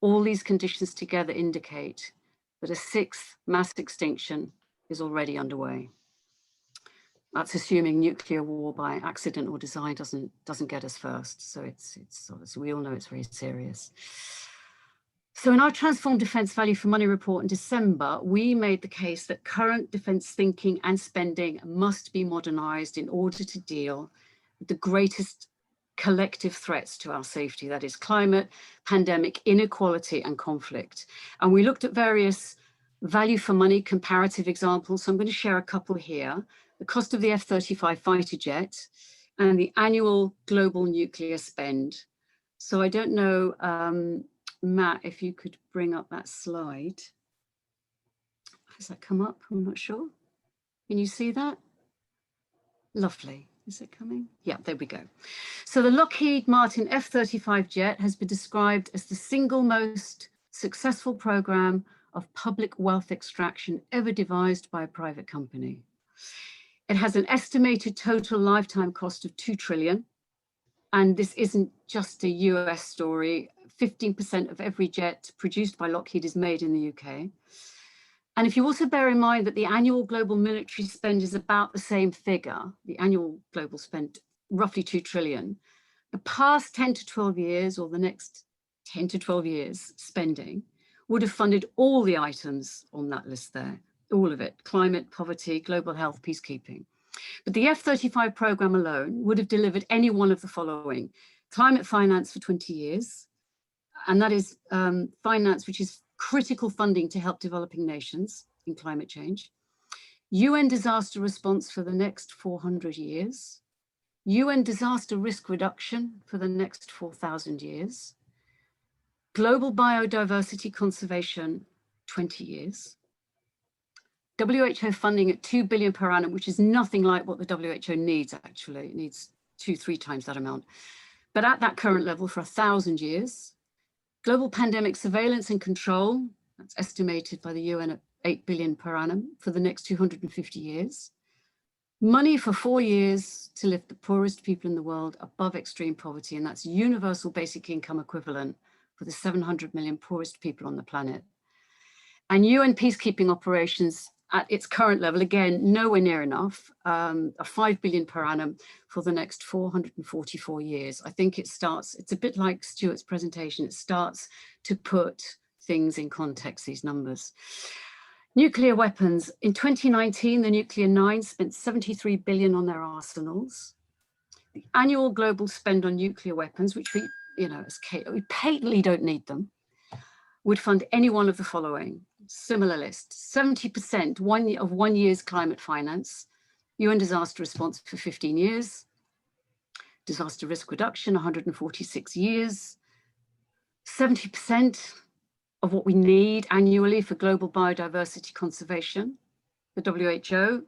All these conditions together indicate that a sixth mass extinction is already underway. That's assuming nuclear war by accident or design doesn't get us first. So it's we all know it's very serious. So in our Transform Defence Value for Money report in December, we made the case that current defence thinking and spending must be modernised in order to deal with the greatest collective threats to our safety, that is climate, pandemic, inequality and conflict. And we looked at various value for money comparative examples. So I'm going to share a couple here. The cost of the F-35 fighter jet and the annual global nuclear spend. So I don't know, Matt, if you could bring up that slide. Has that come up? I'm not sure. Can you see that? Lovely. Is it coming? Yeah, there we go. So the Lockheed Martin F-35 jet has been described as the single most successful program of public wealth extraction ever devised by a private company. It has an estimated total lifetime cost of 2 trillion. And this isn't just a US story. 15% of every jet produced by Lockheed is made in the UK. And if you also bear in mind that the annual global military spend is about the same figure, the annual global spend, roughly 2 trillion, the past 10 to 12 years or the next 10 to 12 years spending would have funded all the items on that list there, all of it, climate, poverty, global health, peacekeeping. But the F-35 program alone would have delivered any one of the following: climate finance for 20 years, and that is finance which is critical funding to help developing nations in climate change, UN disaster response for the next 400 years, UN disaster risk reduction for the next 4,000 years, global biodiversity conservation, 20 years, WHO funding at 2 billion per annum, which is nothing like what the WHO needs, actually. It needs 2-3 times that amount. But at that current level for 1,000 years, global pandemic surveillance and control, that's estimated by the UN at 8 billion per annum for the next 250 years. Money for 4 years to lift the poorest people in the world above extreme poverty, and that's universal basic income equivalent for the 700 million poorest people on the planet. And UN peacekeeping operations at its current level, again, nowhere near enough, 5 billion per annum for the next 444 years. I think it starts, it's a bit like Stuart's presentation, it starts to put things in context, these numbers. Nuclear weapons. In 2019, the Nuclear Nine spent 73 billion on their arsenals. The annual global spend on nuclear weapons, which we, we patently don't need them, would fund any one of the following. Similar list: 70% of 1 year's climate finance, UN disaster response for 15 years, disaster risk reduction, 146 years, 70% of what we need annually for global biodiversity conservation, the WHO,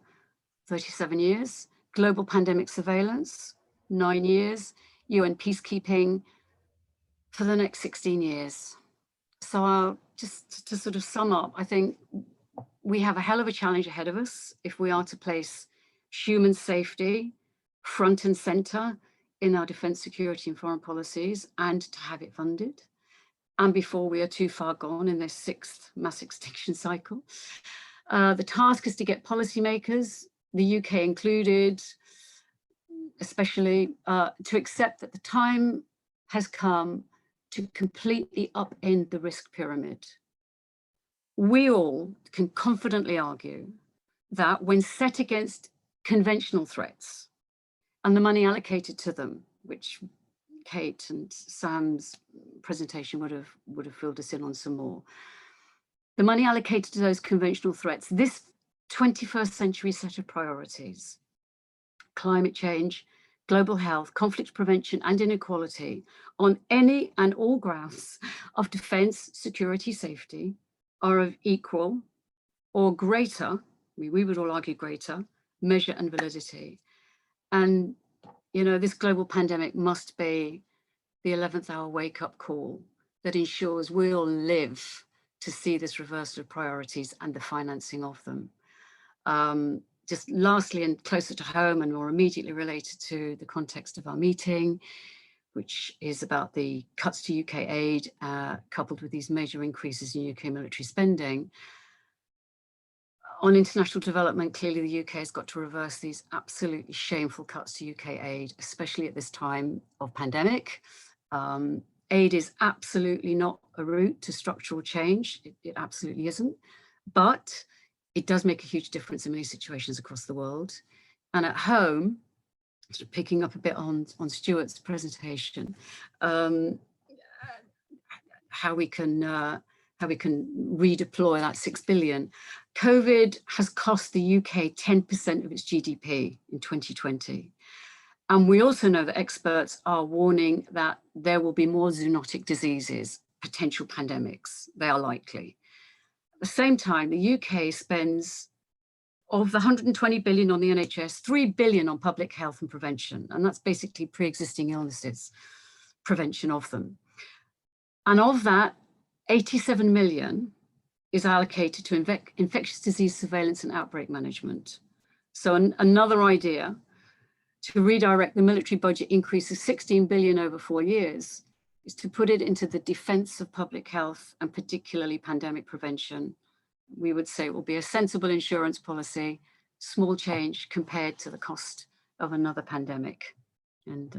37 years, global pandemic surveillance, 9 years, UN peacekeeping for the next 16 years. So I'll just to sort of sum up, I think we have a hell of a challenge ahead of us if we are to place human safety front and center in our defense, security and foreign policies, and to have it funded. And before we are too far gone in this sixth mass extinction cycle. The task is to get policymakers, the UK included, especially, to accept that the time has come to completely upend the risk pyramid. We all can confidently argue that when set against conventional threats and the money allocated to them, which Kate and Sam's presentation would have filled us in on some more, the money allocated to those conventional threats, this 21st century set of priorities climate change, global health, conflict prevention and inequality on any and all grounds of defence, security, safety are of equal or greater, we would all argue greater, measure and validity. And, you know, this global pandemic must be the 11th hour wake-up call that ensures we'll live to see this reversal of priorities and the financing of them. Just lastly, and closer to home and more immediately related to the context of our meeting, which is about the cuts to UK aid, coupled with these major increases in UK military spending. On international development, clearly the UK has got to reverse these absolutely shameful cuts to UK aid, especially at this time of pandemic. Aid is absolutely not a route to structural change. It absolutely isn't. But it does make a huge difference in many situations across the world. And at home, sort of picking up a bit on Stuart's presentation, how we can redeploy that 6 billion. COVID has cost the UK 10% of its GDP in 2020. And we also know that experts are warning that there will be more zoonotic diseases, potential pandemics. They are likely. At the same time, the UK spends, of the 120 billion on the NHS, 3 billion on public health and prevention. And that's basically pre-existing illnesses, prevention of them. And of that, 87 million is allocated to infectious disease surveillance and outbreak management. So another idea to redirect the military budget increase of 16 billion over 4 years is to put it into the defense of public health and particularly pandemic prevention. We would say it will be a sensible insurance policy, small change compared to the cost of another pandemic. And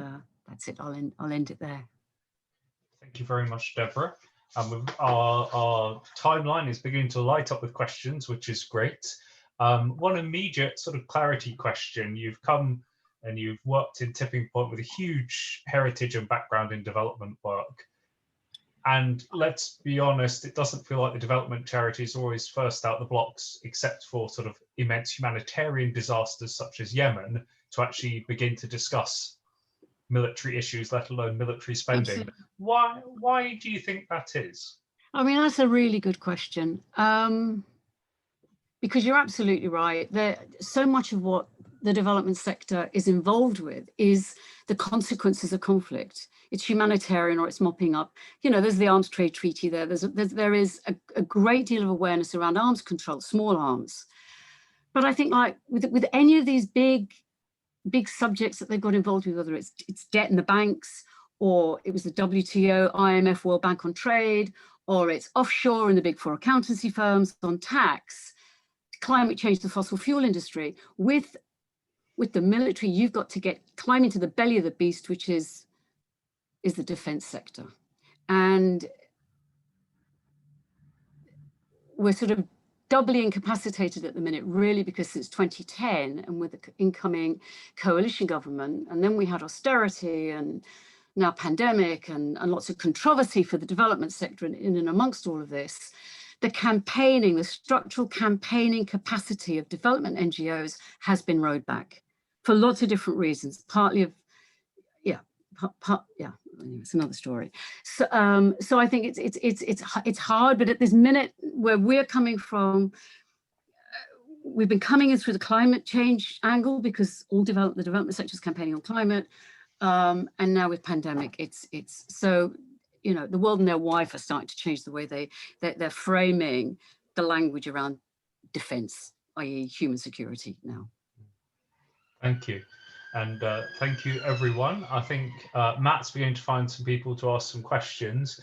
that's it, I'll end it there. Thank you very much, Deborah. Our timeline is beginning to light up with questions, which is great. One immediate sort of clarity question. You've come and you've worked in Tipping Point with a huge heritage and background in development work. And let's be honest, it doesn't feel like the development charities are always first out the blocks, except for sort of immense humanitarian disasters such as Yemen, to actually begin to discuss military issues, let alone military spending. Absolutely. Why do you think that is? I mean, that's a really good question. Because you're absolutely right. So much of what the development sector is involved with is the consequences of conflict. It's humanitarian or it's mopping up. You know, there's the arms trade treaty there. There is a great deal of awareness around arms control, small arms. But I think like with any of these big subjects that they've got involved with, whether it's debt in the banks, or it was the WTO, IMF, World Bank on trade, or it's offshore in the big four accountancy firms on tax, climate change, the fossil fuel industry, with the military, you've got to climb into the belly of the beast, which is the defense sector. And we're sort of doubly incapacitated at the minute, really, because since 2010 and with the incoming coalition government, and then we had austerity and now pandemic and lots of controversy for the development sector in and amongst all of this, the campaigning, the structural campaigning capacity of development NGOs has been rowed back for lots of different reasons, partly of, it's another story. So I think it's hard, but at this minute where we're coming from, we've been coming in through the climate change angle because all the development sector is campaigning on climate, and now with pandemic, it's so, you know, the world and their wife are starting to change the way they're framing the language around defense, i.e. human security now. Thank you. And thank you, everyone. I think Matt's beginning to find some people to ask some questions.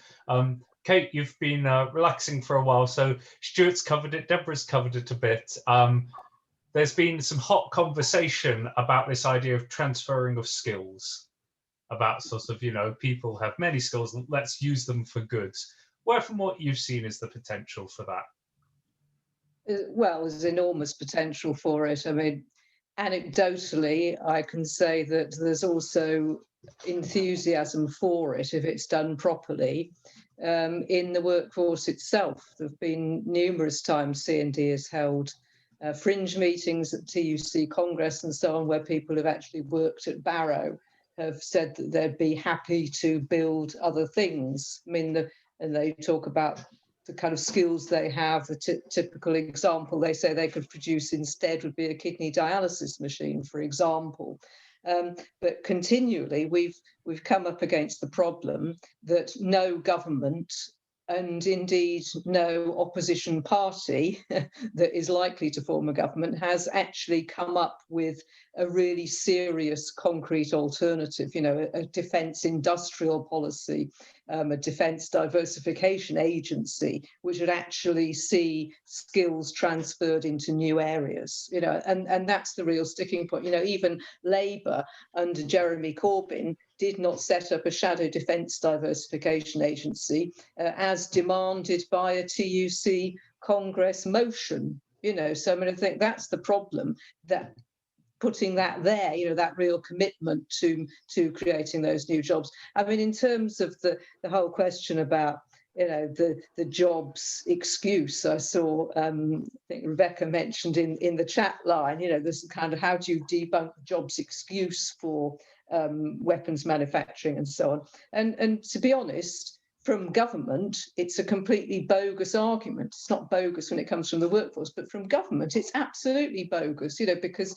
Kate, you've been relaxing for a while, so Stuart's covered it, Deborah's covered it a bit. There's been some hot conversation about this idea of transferring of skills, about sort of, you know, people have many skills, let's use them for good. Where, from what you've seen, is the potential for that? Well, there's enormous potential for it. I mean, anecdotally, I can say that there's also enthusiasm for it if it's done properly in the workforce itself. There have been numerous times C&D has held fringe meetings at TUC Congress and so on, where people have actually worked at Barrow, have said that they'd be happy to build other things. I mean, and they talk about the kind of skills they have. The typical example they say they could produce instead would be a kidney dialysis machine, for example. But continually, we've come up against the problem that no government, and indeed no opposition party that is likely to form a government, has actually come up with a really serious concrete alternative, a defence industrial policy, a defence diversification agency, which would actually see skills transferred into new areas, and that's the real sticking point. Even Labour under Jeremy Corbyn did not set up a shadow defence diversification agency as demanded by a TUC Congress motion. So I think that's the problem, that putting that there, that real commitment to creating those new jobs. I mean, in terms of the whole question about the jobs excuse, I saw I think Rebecca mentioned in the chat line, this kind of, how do you debunk the jobs excuse for weapons manufacturing and so on. And to be honest, from government, it's a completely bogus argument. It's not bogus when it comes from the workforce, but from government, it's absolutely bogus, because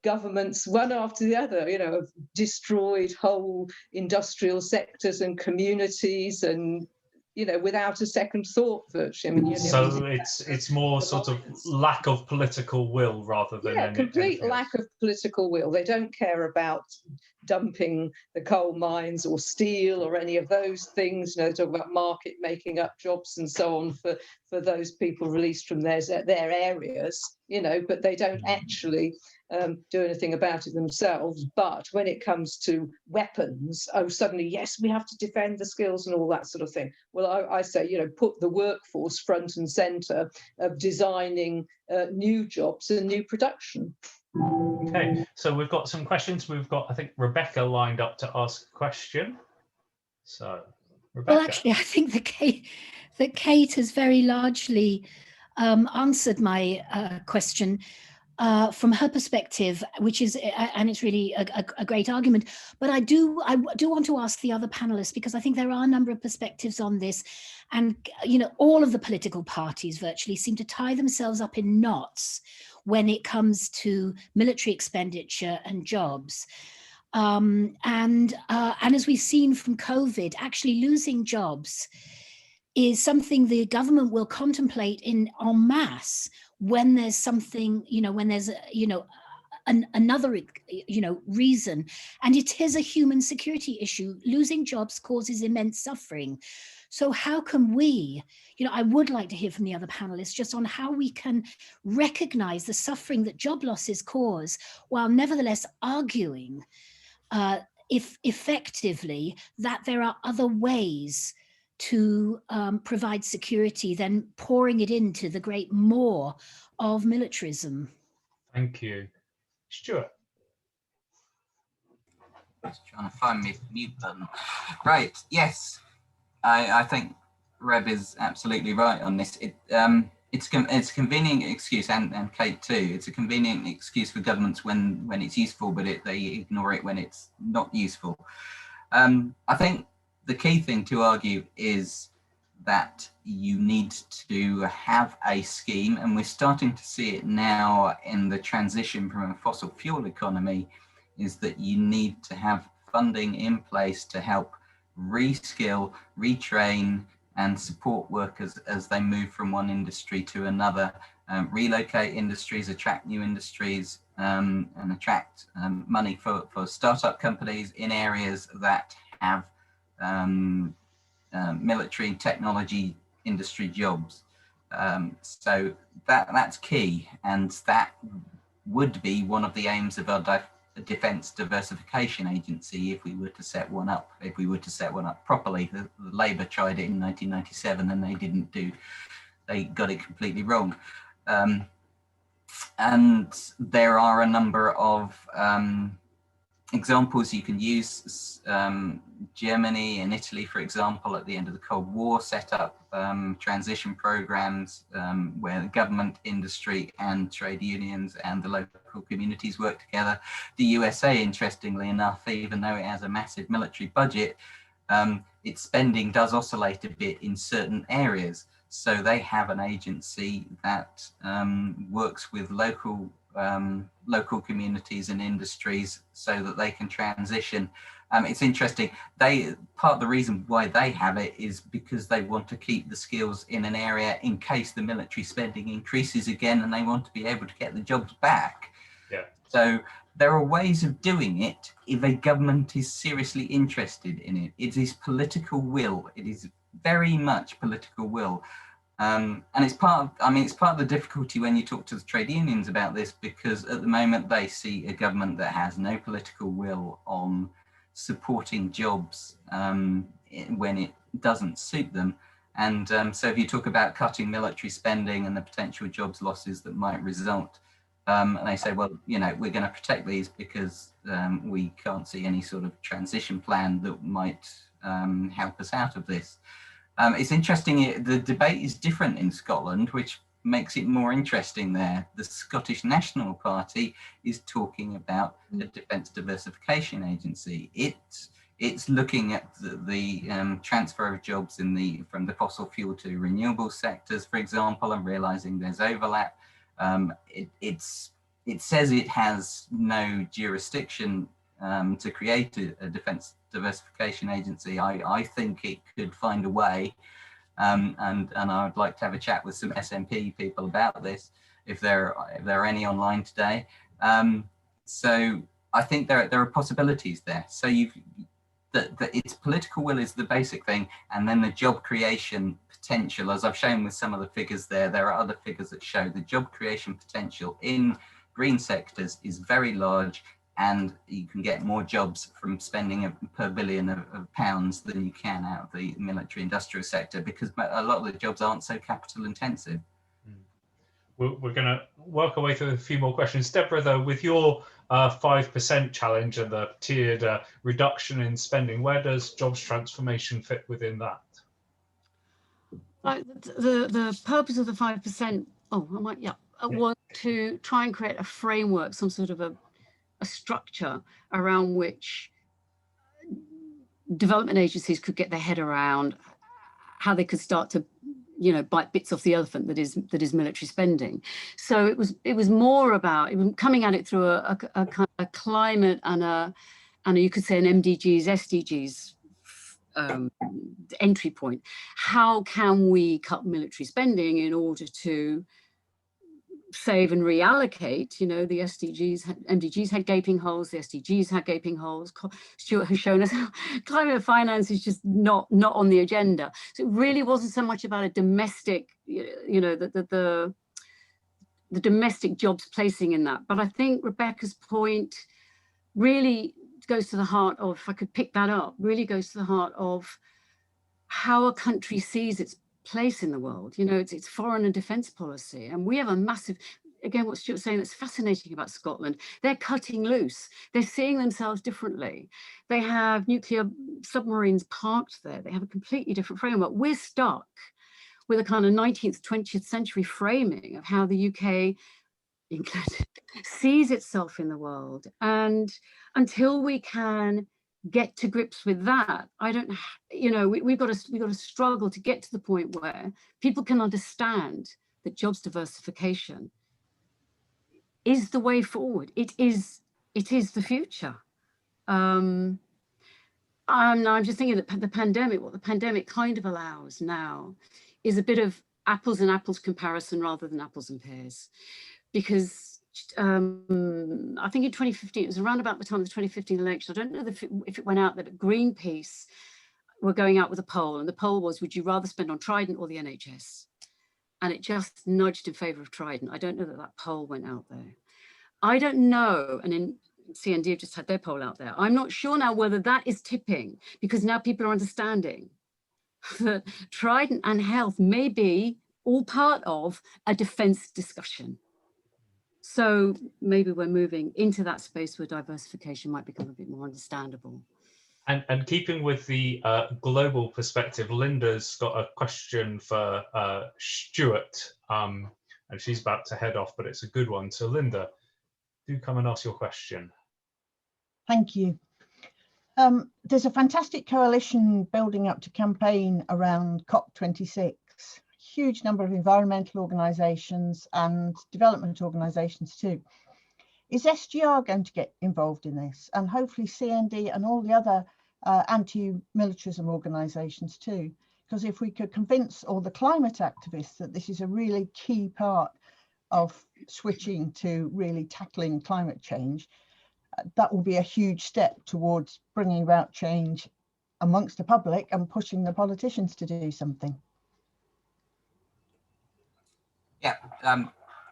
governments, one after the other, have destroyed whole industrial sectors and communities, and without a second thought, virtually. I mean, so it's more sort of lack of political will rather than complete lack of political will. They don't care about dumping the coal mines or steel or any of those things. They talk about market making up jobs and so on for those people released from their areas, but they don't actually do anything about it themselves. But when it comes to weapons, suddenly, yes, we have to defend the skills and all that sort of thing. Well, I say, put the workforce front and centre of designing new jobs and new production. Okay, so we've got some questions. We've got, I think, Rebecca lined up to ask a question. So, Rebecca. Well, actually, I think that Kate has very largely answered my question from her perspective, which is, and it's really a great argument. But I do want to ask the other panelists, because I think there are a number of perspectives on this, and all of the political parties virtually seem to tie themselves up in knots when it comes to military expenditure and jobs. And as we've seen from COVID, actually losing jobs is something the government will contemplate en masse when there's something, when there's, another, reason. And it is a human security issue. Losing jobs causes immense suffering. So how can we, I would like to hear from the other panelists just on how we can recognize the suffering that job losses cause, while nevertheless arguing effectively that there are other ways to provide security than pouring it into the great maw of militarism. Thank you. Stuart. Just trying to find my mute button. Right, yes. I think Reb is absolutely right on this. It's a convenient excuse, and Kate too. It's a convenient excuse for governments when it's useful, but they ignore it when it's not useful. I think the key thing to argue is that you need to have a scheme, and we're starting to see it now in the transition from a fossil fuel economy, is that you need to have funding in place to help reskill, retrain, and support workers as they move from one industry to another, relocate industries, attract new industries, and attract money for startup companies in areas that have military technology industry jobs. So that's key, and that would be one of the aims of our Defence Diversification Agency if we were to set one up. If we were to set one up properly, the Labour tried it in 1997 and they got it completely wrong. And there are a number of examples you can use, Germany and Italy, for example, at the end of the Cold War, set up transition programs where the government, industry and trade unions and the local communities work together. The USA, interestingly enough, even though it has a massive military budget, its spending does oscillate a bit in certain areas. So they have an agency that works with local communities and industries so that they can transition. It's interesting. Part of the reason why they have it is because they want to keep the skills in an area in case the military spending increases again, and they want to be able to get the jobs back. Yeah. So there are ways of doing it if a government is seriously interested in it. It is political will. It is very much political will. And it's part of the difficulty when you talk to the trade unions about this, because at the moment they see a government that has no political will on supporting jobs when it doesn't suit them. And so if you talk about cutting military spending and the potential jobs losses that might result, and they say, well, you know, we're going to protect these because we can't see any sort of transition plan that might help us out of this. It's interesting, the debate is different in Scotland, which makes it more interesting there. The Scottish National Party is talking about a Defence Diversification Agency. It's looking at the transfer of jobs from the fossil fuel to renewable sectors, for example, and realising there's overlap. It says it has no jurisdiction to create a Defence Diversification Agency. I think it could find a way, and I would like to have a chat with some SNP people about this if there are any online today. So I think there are possibilities there. So its political will is the basic thing, and then the job creation potential, as I've shown with some of the figures there are other figures that show the job creation potential in green sectors is very large, and you can get more jobs from spending per billion of pounds than you can out of the military industrial sector, because a lot of the jobs aren't so capital intensive. We're going to work our way through a few more questions. Deborah, though, with your 5% challenge and the tiered reduction in spending, where does jobs transformation fit within that? The purpose of the 5%, was to try and create a framework, some sort of a structure around which development agencies could get their head around how they could start to, you know, bite bits off the elephant that is military spending. So it was more about coming at it through a kind of climate and you could say an MDGs, SDGs entry point. How can we cut military spending in order to save and reallocate? You know, the MDGs had gaping holes, the SDGs had gaping holes. Stuart has shown us climate finance is just not on the agenda. So it really wasn't so much about a domestic, you know, the domestic jobs placing in that. But I think Rebecca's point really goes to the heart of, if I could pick that up, really goes to the heart of how a country sees its place in the world. You know, it's foreign and defence policy, and we have a massive, again, what Stuart's saying that's fascinating about Scotland, they're cutting loose, they're seeing themselves differently. They have nuclear submarines parked there, they have a completely different framework. We're stuck with a kind of 19th, 20th century framing of how the UK, England, sees itself in the world, and until we can get to grips with that, we've got to struggle to get to the point where people can understand that jobs diversification is the way forward. It is the future. I'm just thinking that what the pandemic kind of allows now is a bit of apples and apples comparison rather than apples and pears, because I think in 2015, it was around about the time of the 2015 election, I don't know if it went out there, but Greenpeace were going out with a poll, and the poll was, would you rather spend on Trident or the NHS? And it just nudged in favour of Trident. I don't know that poll went out there. I don't know, and in CND have just had their poll out there. I'm not sure now whether that is tipping, because now people are understanding that Trident and health may be all part of a defence discussion. So maybe we're moving into that space where diversification might become a bit more understandable. And keeping with the global perspective, Linda's got a question for Stuart, and she's about to head off, but it's a good one. So Linda, do come and ask your question. Thank you. There's a fantastic coalition building up to campaign around COP26. Huge number of environmental organisations and development organisations too. Is SGR going to get involved in this? And hopefully CND and all the other anti-militarism organisations too? Because if we could convince all the climate activists that this is a really key part of switching to really tackling climate change, that will be a huge step towards bringing about change amongst the public and pushing the politicians to do something. Yeah,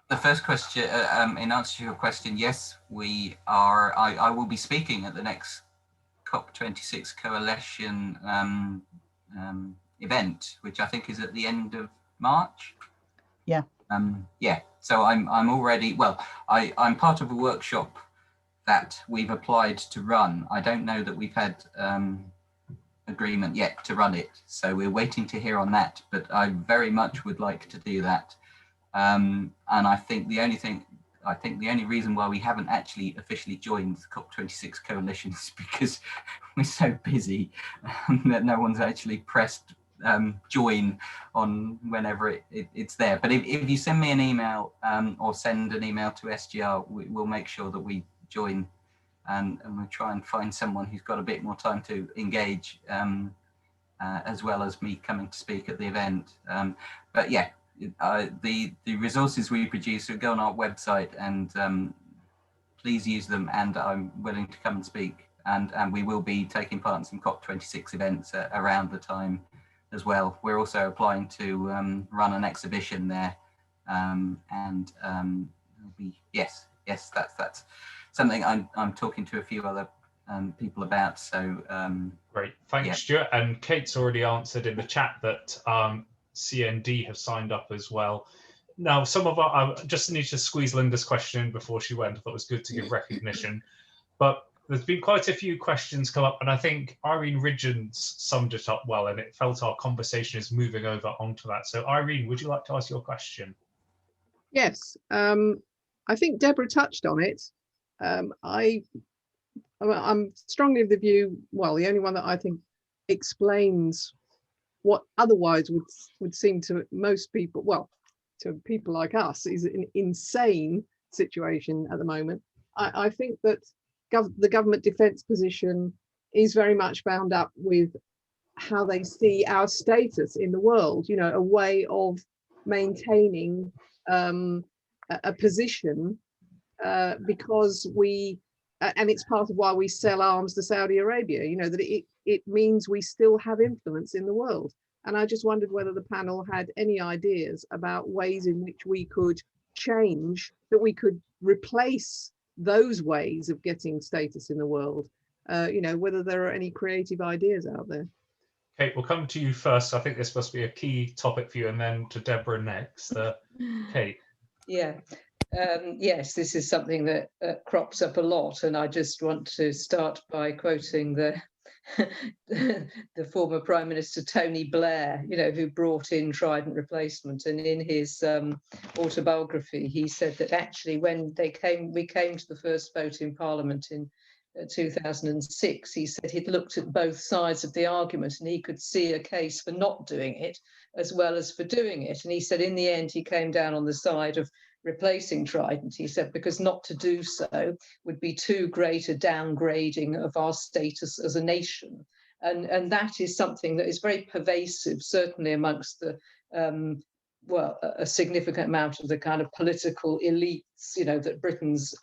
the first question, in answer to your question, yes, we are. I will be speaking at the next COP26 coalition event, which I think is at the end of March. Yeah. Yeah. So I'm already, well, I'm part of a workshop that we've applied to run. I don't know that we've had agreement yet to run it, so we're waiting to hear on that. But I very much would like to do that. And I think the only reason why we haven't actually officially joined the COP26 coalition is because we're so busy that no one's actually pressed join on whenever it's there. But if you send me an email or send an email to SGR, we'll make sure that we join, and we'll try and find someone who's got a bit more time to engage, as well as me coming to speak at the event. But yeah. The resources we produce will go on our website, and please use them, and I'm willing to come and speak, and we will be taking part in some COP26 events around the time as well. We're also applying to run an exhibition there, and yes, that's something I'm talking to a few other people about. So great, thanks, yeah. Stuart. And Kate's already answered in the chat that CND have signed up as well. Now, some of our, I just need to squeeze Linda's question in before she went. I thought it was good to give recognition, but there's been quite a few questions come up, and I think Irene Ridgeon's summed it up well, and it felt our conversation is moving over onto that. So Irene, would you like to ask your question? Yes, I think Deborah touched on it. I'm strongly of the view, well, the only one that I think explains what otherwise would seem to most people, well, to people like us, is an insane situation at the moment. I think that the government defence position is very much bound up with how they see our status in the world, you know, a way of maintaining a position because we, and it's part of why we sell arms to Saudi Arabia, you know, that it means we still have influence in the world. And I just wondered whether the panel had any ideas about ways in which we could change, that we could replace those ways of getting status in the world, you know, whether there are any creative ideas out there. Kate, we'll come to you first. I think this must be a key topic for you, and then to Deborah next. Kate. Yeah. Yes, this is something that crops up a lot, and I just want to start by quoting the former Prime Minister Tony Blair, you know, who brought in Trident Replacement, and in his autobiography, he said that actually when we came to the first vote in Parliament in 2006, he said he'd looked at both sides of the argument and he could see a case for not doing it as well as for doing it, and he said in the end he came down on the side of replacing Trident. He said because not to do so would be too great a downgrading of our status as a nation, and that is something that is very pervasive, certainly amongst the well, a significant amount of the kind of political elites, you know, that Britain's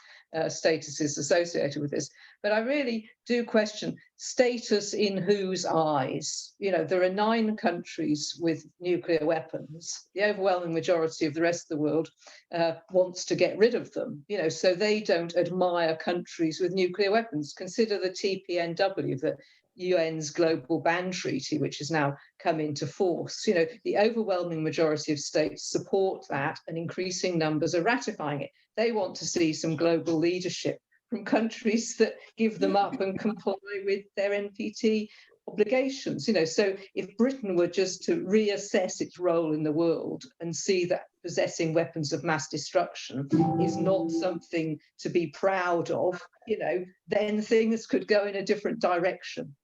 status is associated with this. But I really do question status in whose eyes? You know, there are 9 countries with nuclear weapons. The overwhelming majority of the rest of the world wants to get rid of them, you know, so they don't admire countries with nuclear weapons. Consider the TPNW, the UN's Global Ban Treaty, which has now come into force. You know, the overwhelming majority of states support that, and increasing numbers are ratifying it. They want to see some global leadership from countries that give them up and comply with their NPT obligations. You know, so if Britain were just to reassess its role in the world and see that possessing weapons of mass destruction is not something to be proud of, you know, then things could go in a different direction.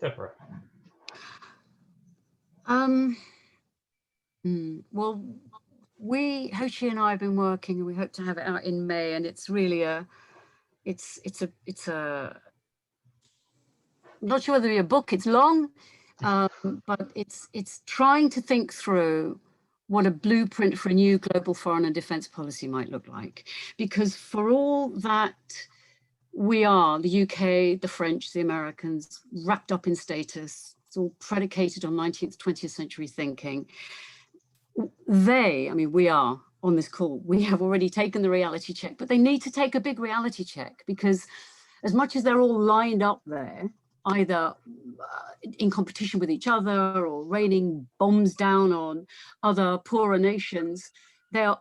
Deborah. Well, Hoshi and I have been working, and we hope to have it out in May, and it's really it's a I'm not sure whether it'll be a book, it's long, but it's trying to think through what a blueprint for a new global foreign and defense policy might look like. Because for all that we are, the UK, the French, the Americans, wrapped up in status, it's all predicated on 19th, 20th century thinking. We are on this call, we have already taken the reality check, but they need to take a big reality check, because as much as they're all lined up there, either in competition with each other or raining bombs down on other poorer nations,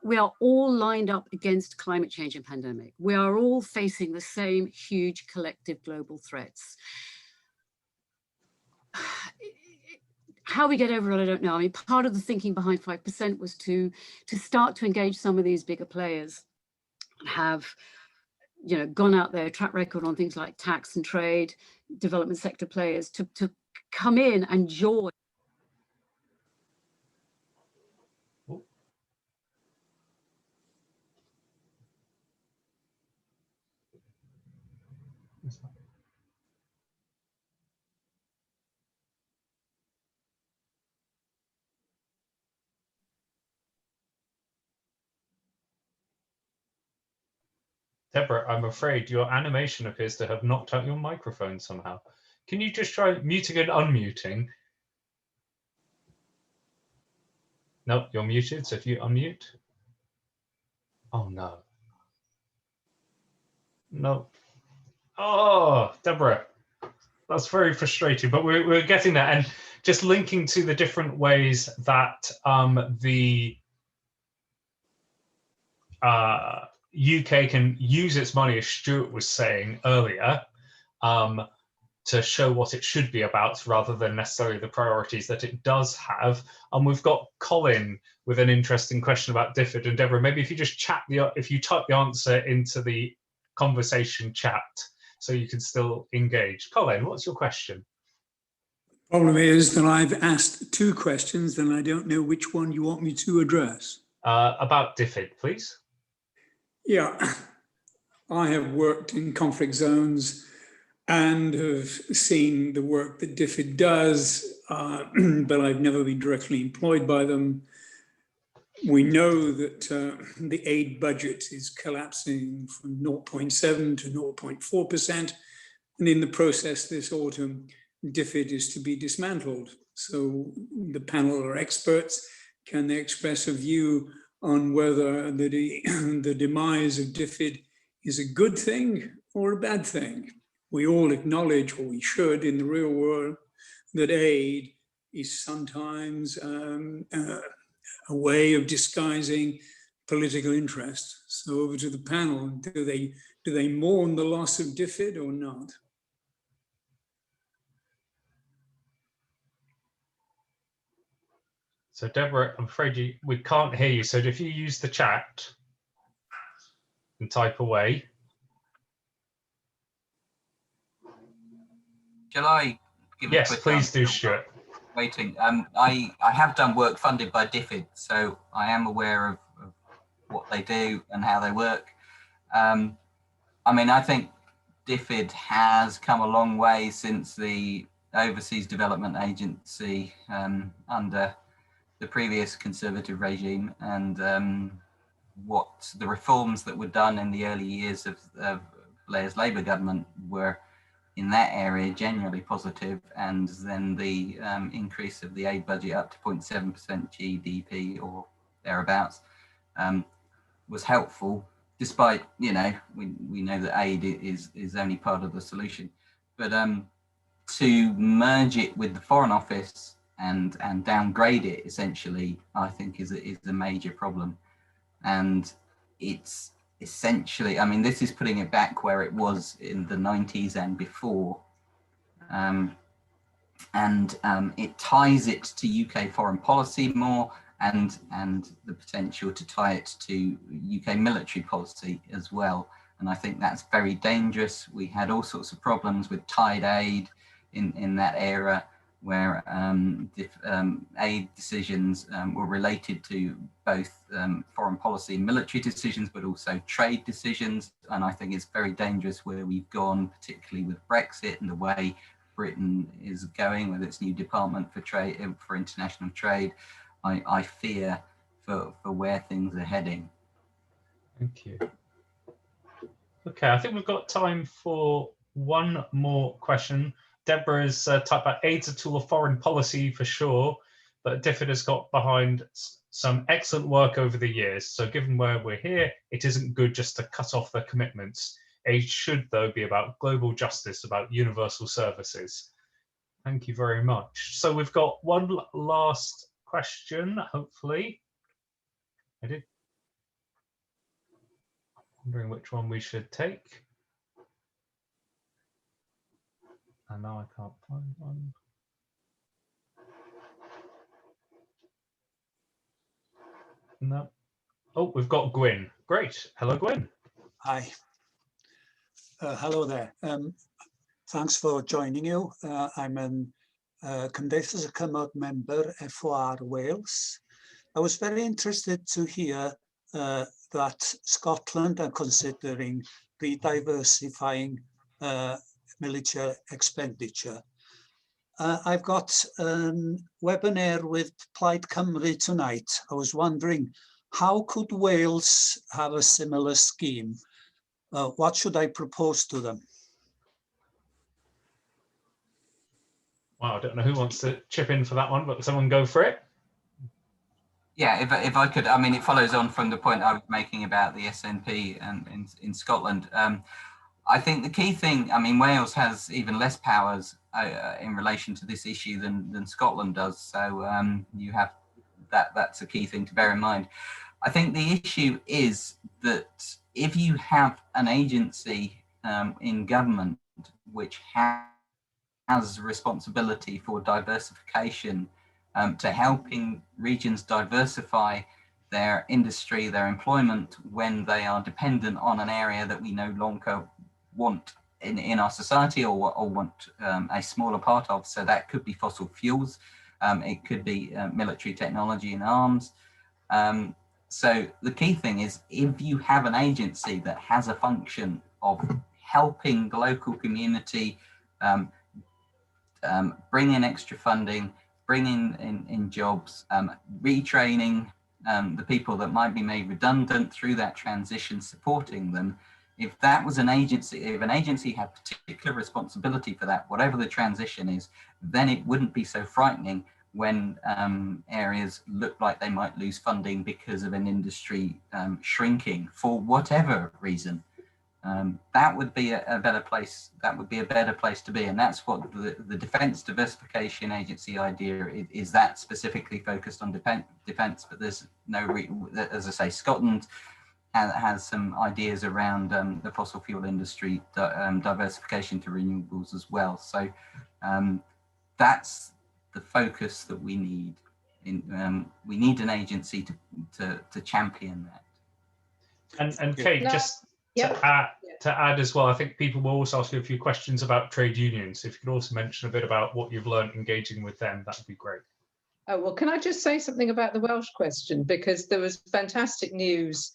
we are all lined up against climate change and pandemic. We are all facing the same huge collective global threats. How we get over it, I don't know. I mean, part of the thinking behind 5% was to start to engage some of these bigger players and have, you know, gone out there, track record on things like tax and trade, development sector players to come in and join. Deborah, I'm afraid your animation appears to have knocked out your microphone somehow. Can you just try muting and unmuting? Nope, you're muted, so if you unmute. Oh no. No. Oh, Deborah, that's very frustrating, but we're getting there. And just linking to the different ways that the UK can use its money, as Stuart was saying earlier, to show what it should be about rather than necessarily the priorities that it does have. And we've got Colin with an interesting question about DFID. And Deborah, maybe if you just if you type the answer into the conversation chat so you can still engage. Colin, what's your question? Problem is that I've asked two questions and I don't know which one you want me to address. About DFID, please. Yeah, I have worked in conflict zones and have seen the work that DFID does, but I've never been directly employed by them. We know that the aid budget is collapsing from 0.7 to 0.4%. And in the process this autumn, DFID is to be dismantled. So the panel are experts. Can they express a view on whether the demise of DFID is a good thing or a bad thing? We all acknowledge, or we should in the real world, that aid is sometimes a way of disguising political interest. So over to the panel, do they mourn the loss of DFID or not? So Deborah, I'm afraid we can't hear you. So if you use the chat and type away. Shall I give yes, a quick please answer? do, Stuart. Waiting. I have done work funded by DFID, so I am aware of what they do and how they work. I mean, I think DFID has come a long way since the Overseas Development Agency under the previous Conservative regime, and what the reforms that were done in the early years of Blair's Labour government were in that area generally positive, and then the increase of the aid budget up to 0.7% GDP or thereabouts was helpful. despite, you know, we know that aid is only part of the solution, but to merge it with the Foreign Office and downgrade it essentially, I think is a major problem. And it's essentially, I mean, this is putting it back where it was in the 90s and before. It ties it to UK foreign policy more, and the potential to tie it to UK military policy as well. And I think that's very dangerous. We had all sorts of problems with tied aid in that era, where aid decisions were related to both foreign policy and military decisions, but also trade decisions. And I think it's very dangerous where we've gone, particularly with Brexit and the way Britain is going with its new Department for Trade, for International Trade. I fear for where things are heading. Thank you. Okay, I think we've got time for one more question. Deborah has typed about aid's a tool of foreign policy for sure, but DFID has got behind some excellent work over the years. So given where we're here, it isn't good just to cut off their commitments. Aid should, though, be about global justice, about universal services. Thank you very much. So we've got one last question, hopefully. I did. Wondering which one we should take. And now I can't find one. No. Oh, we've got Gwyn. Great. Hello, Gwyn. Hi. Hello there. Thanks for joining you. I'm an Cymdeithas y Cymod member, FOR Wales. I was very interested to hear that Scotland are considering re-diversifying military expenditure. I've got a webinar with Plaid Cymru tonight. I was wondering, how could Wales have a similar scheme? What should I propose to them? Wow, I don't know who wants to chip in for that one, but someone go for it. Yeah, if I could, I mean, it follows on from the point I was making about the SNP and in Scotland. I think the key thing, I mean, Wales has even less powers in relation to this issue than Scotland does. So you have that's a key thing to bear in mind. I think the issue is that if you have an agency in government which has responsibility for diversification, to helping regions diversify their industry, their employment, when they are dependent on an area that we no longer want in our society or want a smaller part of. So that could be fossil fuels, it could be military technology and arms. So the key thing is, if you have an agency that has a function of helping the local community, bring in extra funding, bring in jobs, retraining the people that might be made redundant through that transition, supporting them. If that was an agency, if an agency had particular responsibility for that, whatever the transition is, then it wouldn't be so frightening when areas look like they might lose funding because of an industry shrinking for whatever reason. That would be a better place. That would be a better place to be, and that's what the Defence Diversification Agency idea is. That specifically focused on defence, but there's no, as I say, Scotland has some ideas around the fossil fuel industry diversification to renewables as well. So that's the focus that we need. We need an agency to champion that. And Kate, just to add as well, I think people will also ask you a few questions about trade unions. If you could also mention a bit about what you've learned engaging with them, that would be great. Oh, well, can I just say something about the Welsh question? Because there was fantastic news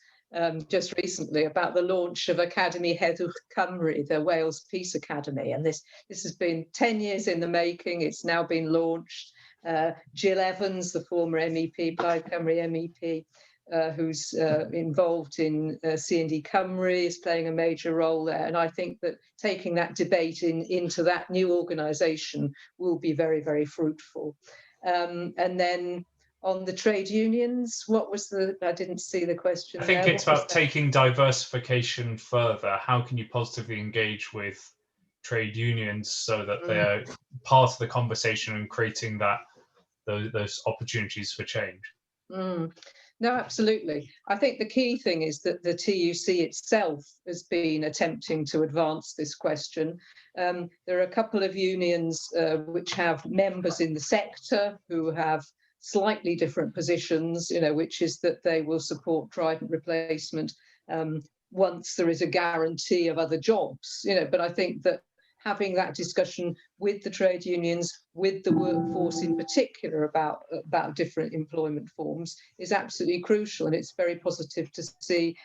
just recently about the launch of Academy Heddwch Cymru, the Wales Peace Academy. And this has been 10 years in the making. It's now been launched. Jill Evans, the former MEP, Plaid Cymru MEP, who's involved in C&D Cymru, is playing a major role there. And I think that taking that debate into that new organisation will be very, very fruitful. And then on the trade unions. What was I didn't see the question. I think there. it's about taking diversification further. How can you positively engage with trade unions so that they're part of the conversation and creating those opportunities for change? No, absolutely. I think the key thing is that the TUC itself has been attempting to advance this question. There are a couple of unions which have members in the sector who have slightly different positions, which is that they will support Trident replacement once there is a guarantee of other jobs, but I think that having that discussion with the trade unions, with the workforce in particular about different employment forms is absolutely crucial. And it's very positive to see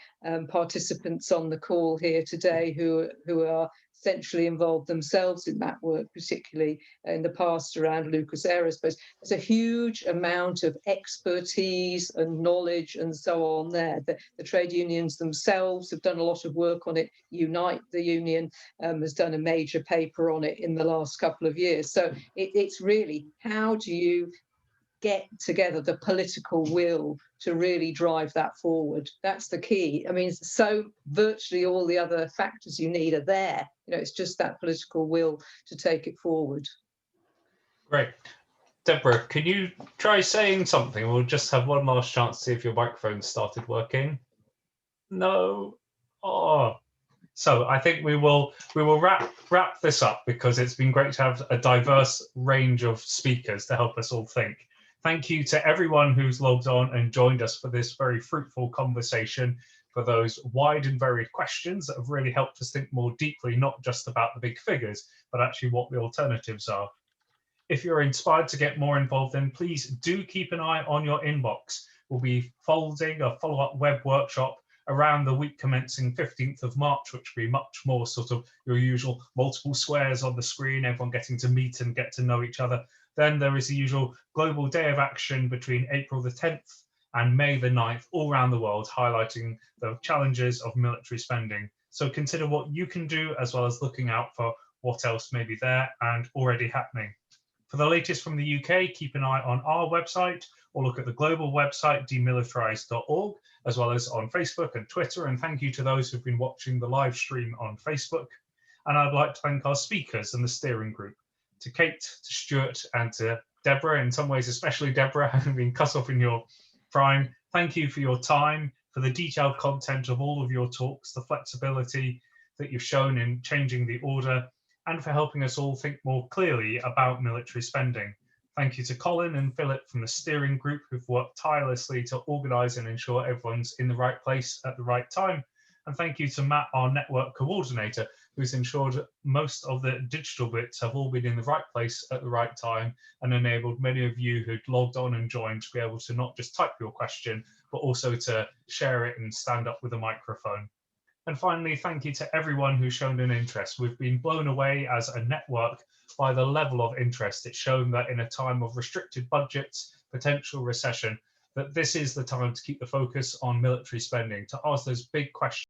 participants on the call here today who are essentially involved themselves in that work, particularly in the past around Lucas Aerospace. There's a huge amount of expertise and knowledge and so on there. The trade unions themselves have done a lot of work on it. Unite, the union, has done a major paper on it in the last couple of years. So it's really, how do you get together the political will to really drive that forward? That's the key. I mean, so virtually all the other factors you need are there. It's just that political will to take it forward. Great. Deborah, can you try saying something? We'll just have one last chance to see if your microphone started working. No. Oh. So I think we will wrap this up, because it's been great to have a diverse range of speakers to help us all think. Thank you to everyone who's logged on and joined us for this very fruitful conversation, for those wide and varied questions that have really helped us think more deeply, not just about the big figures, but actually what the alternatives are. If you're inspired to get more involved, then please do keep an eye on your inbox. We'll be folding a follow-up web workshop around the week commencing 15th of March, which will be much more sort of your usual multiple squares on the screen, everyone getting to meet and get to know each other. Then there is the usual Global Day of Action between April the 10th and May the 9th, all around the world, highlighting the challenges of military spending. So consider what you can do, as well as looking out for what else may be there and already happening. For the latest from the UK, keep an eye on our website, or look at the global website, demilitarise.org, as well as on Facebook and Twitter. And thank you to those who've been watching the live stream on Facebook. And I'd like to thank our speakers and the steering group, to Kate, to Stuart, and to Deborah, in some ways, especially Deborah, having been cut off in your prime. Thank you for your time, for the detailed content of all of your talks, the flexibility that you've shown in changing the order, and for helping us all think more clearly about military spending. Thank you to Colin and Philip from the steering group, who've worked tirelessly to organise and ensure everyone's in the right place at the right time. And thank you to Matt, our network coordinator, who's ensured most of the digital bits have all been in the right place at the right time, and enabled many of you who'd logged on and joined to be able to not just type your question, but also to share it and stand up with a microphone. And finally, thank you to everyone who's shown an interest. We've been blown away as a network by the level of interest. It's shown that in a time of restricted budgets, potential recession, that this is the time to keep the focus on military spending, to ask those big questions.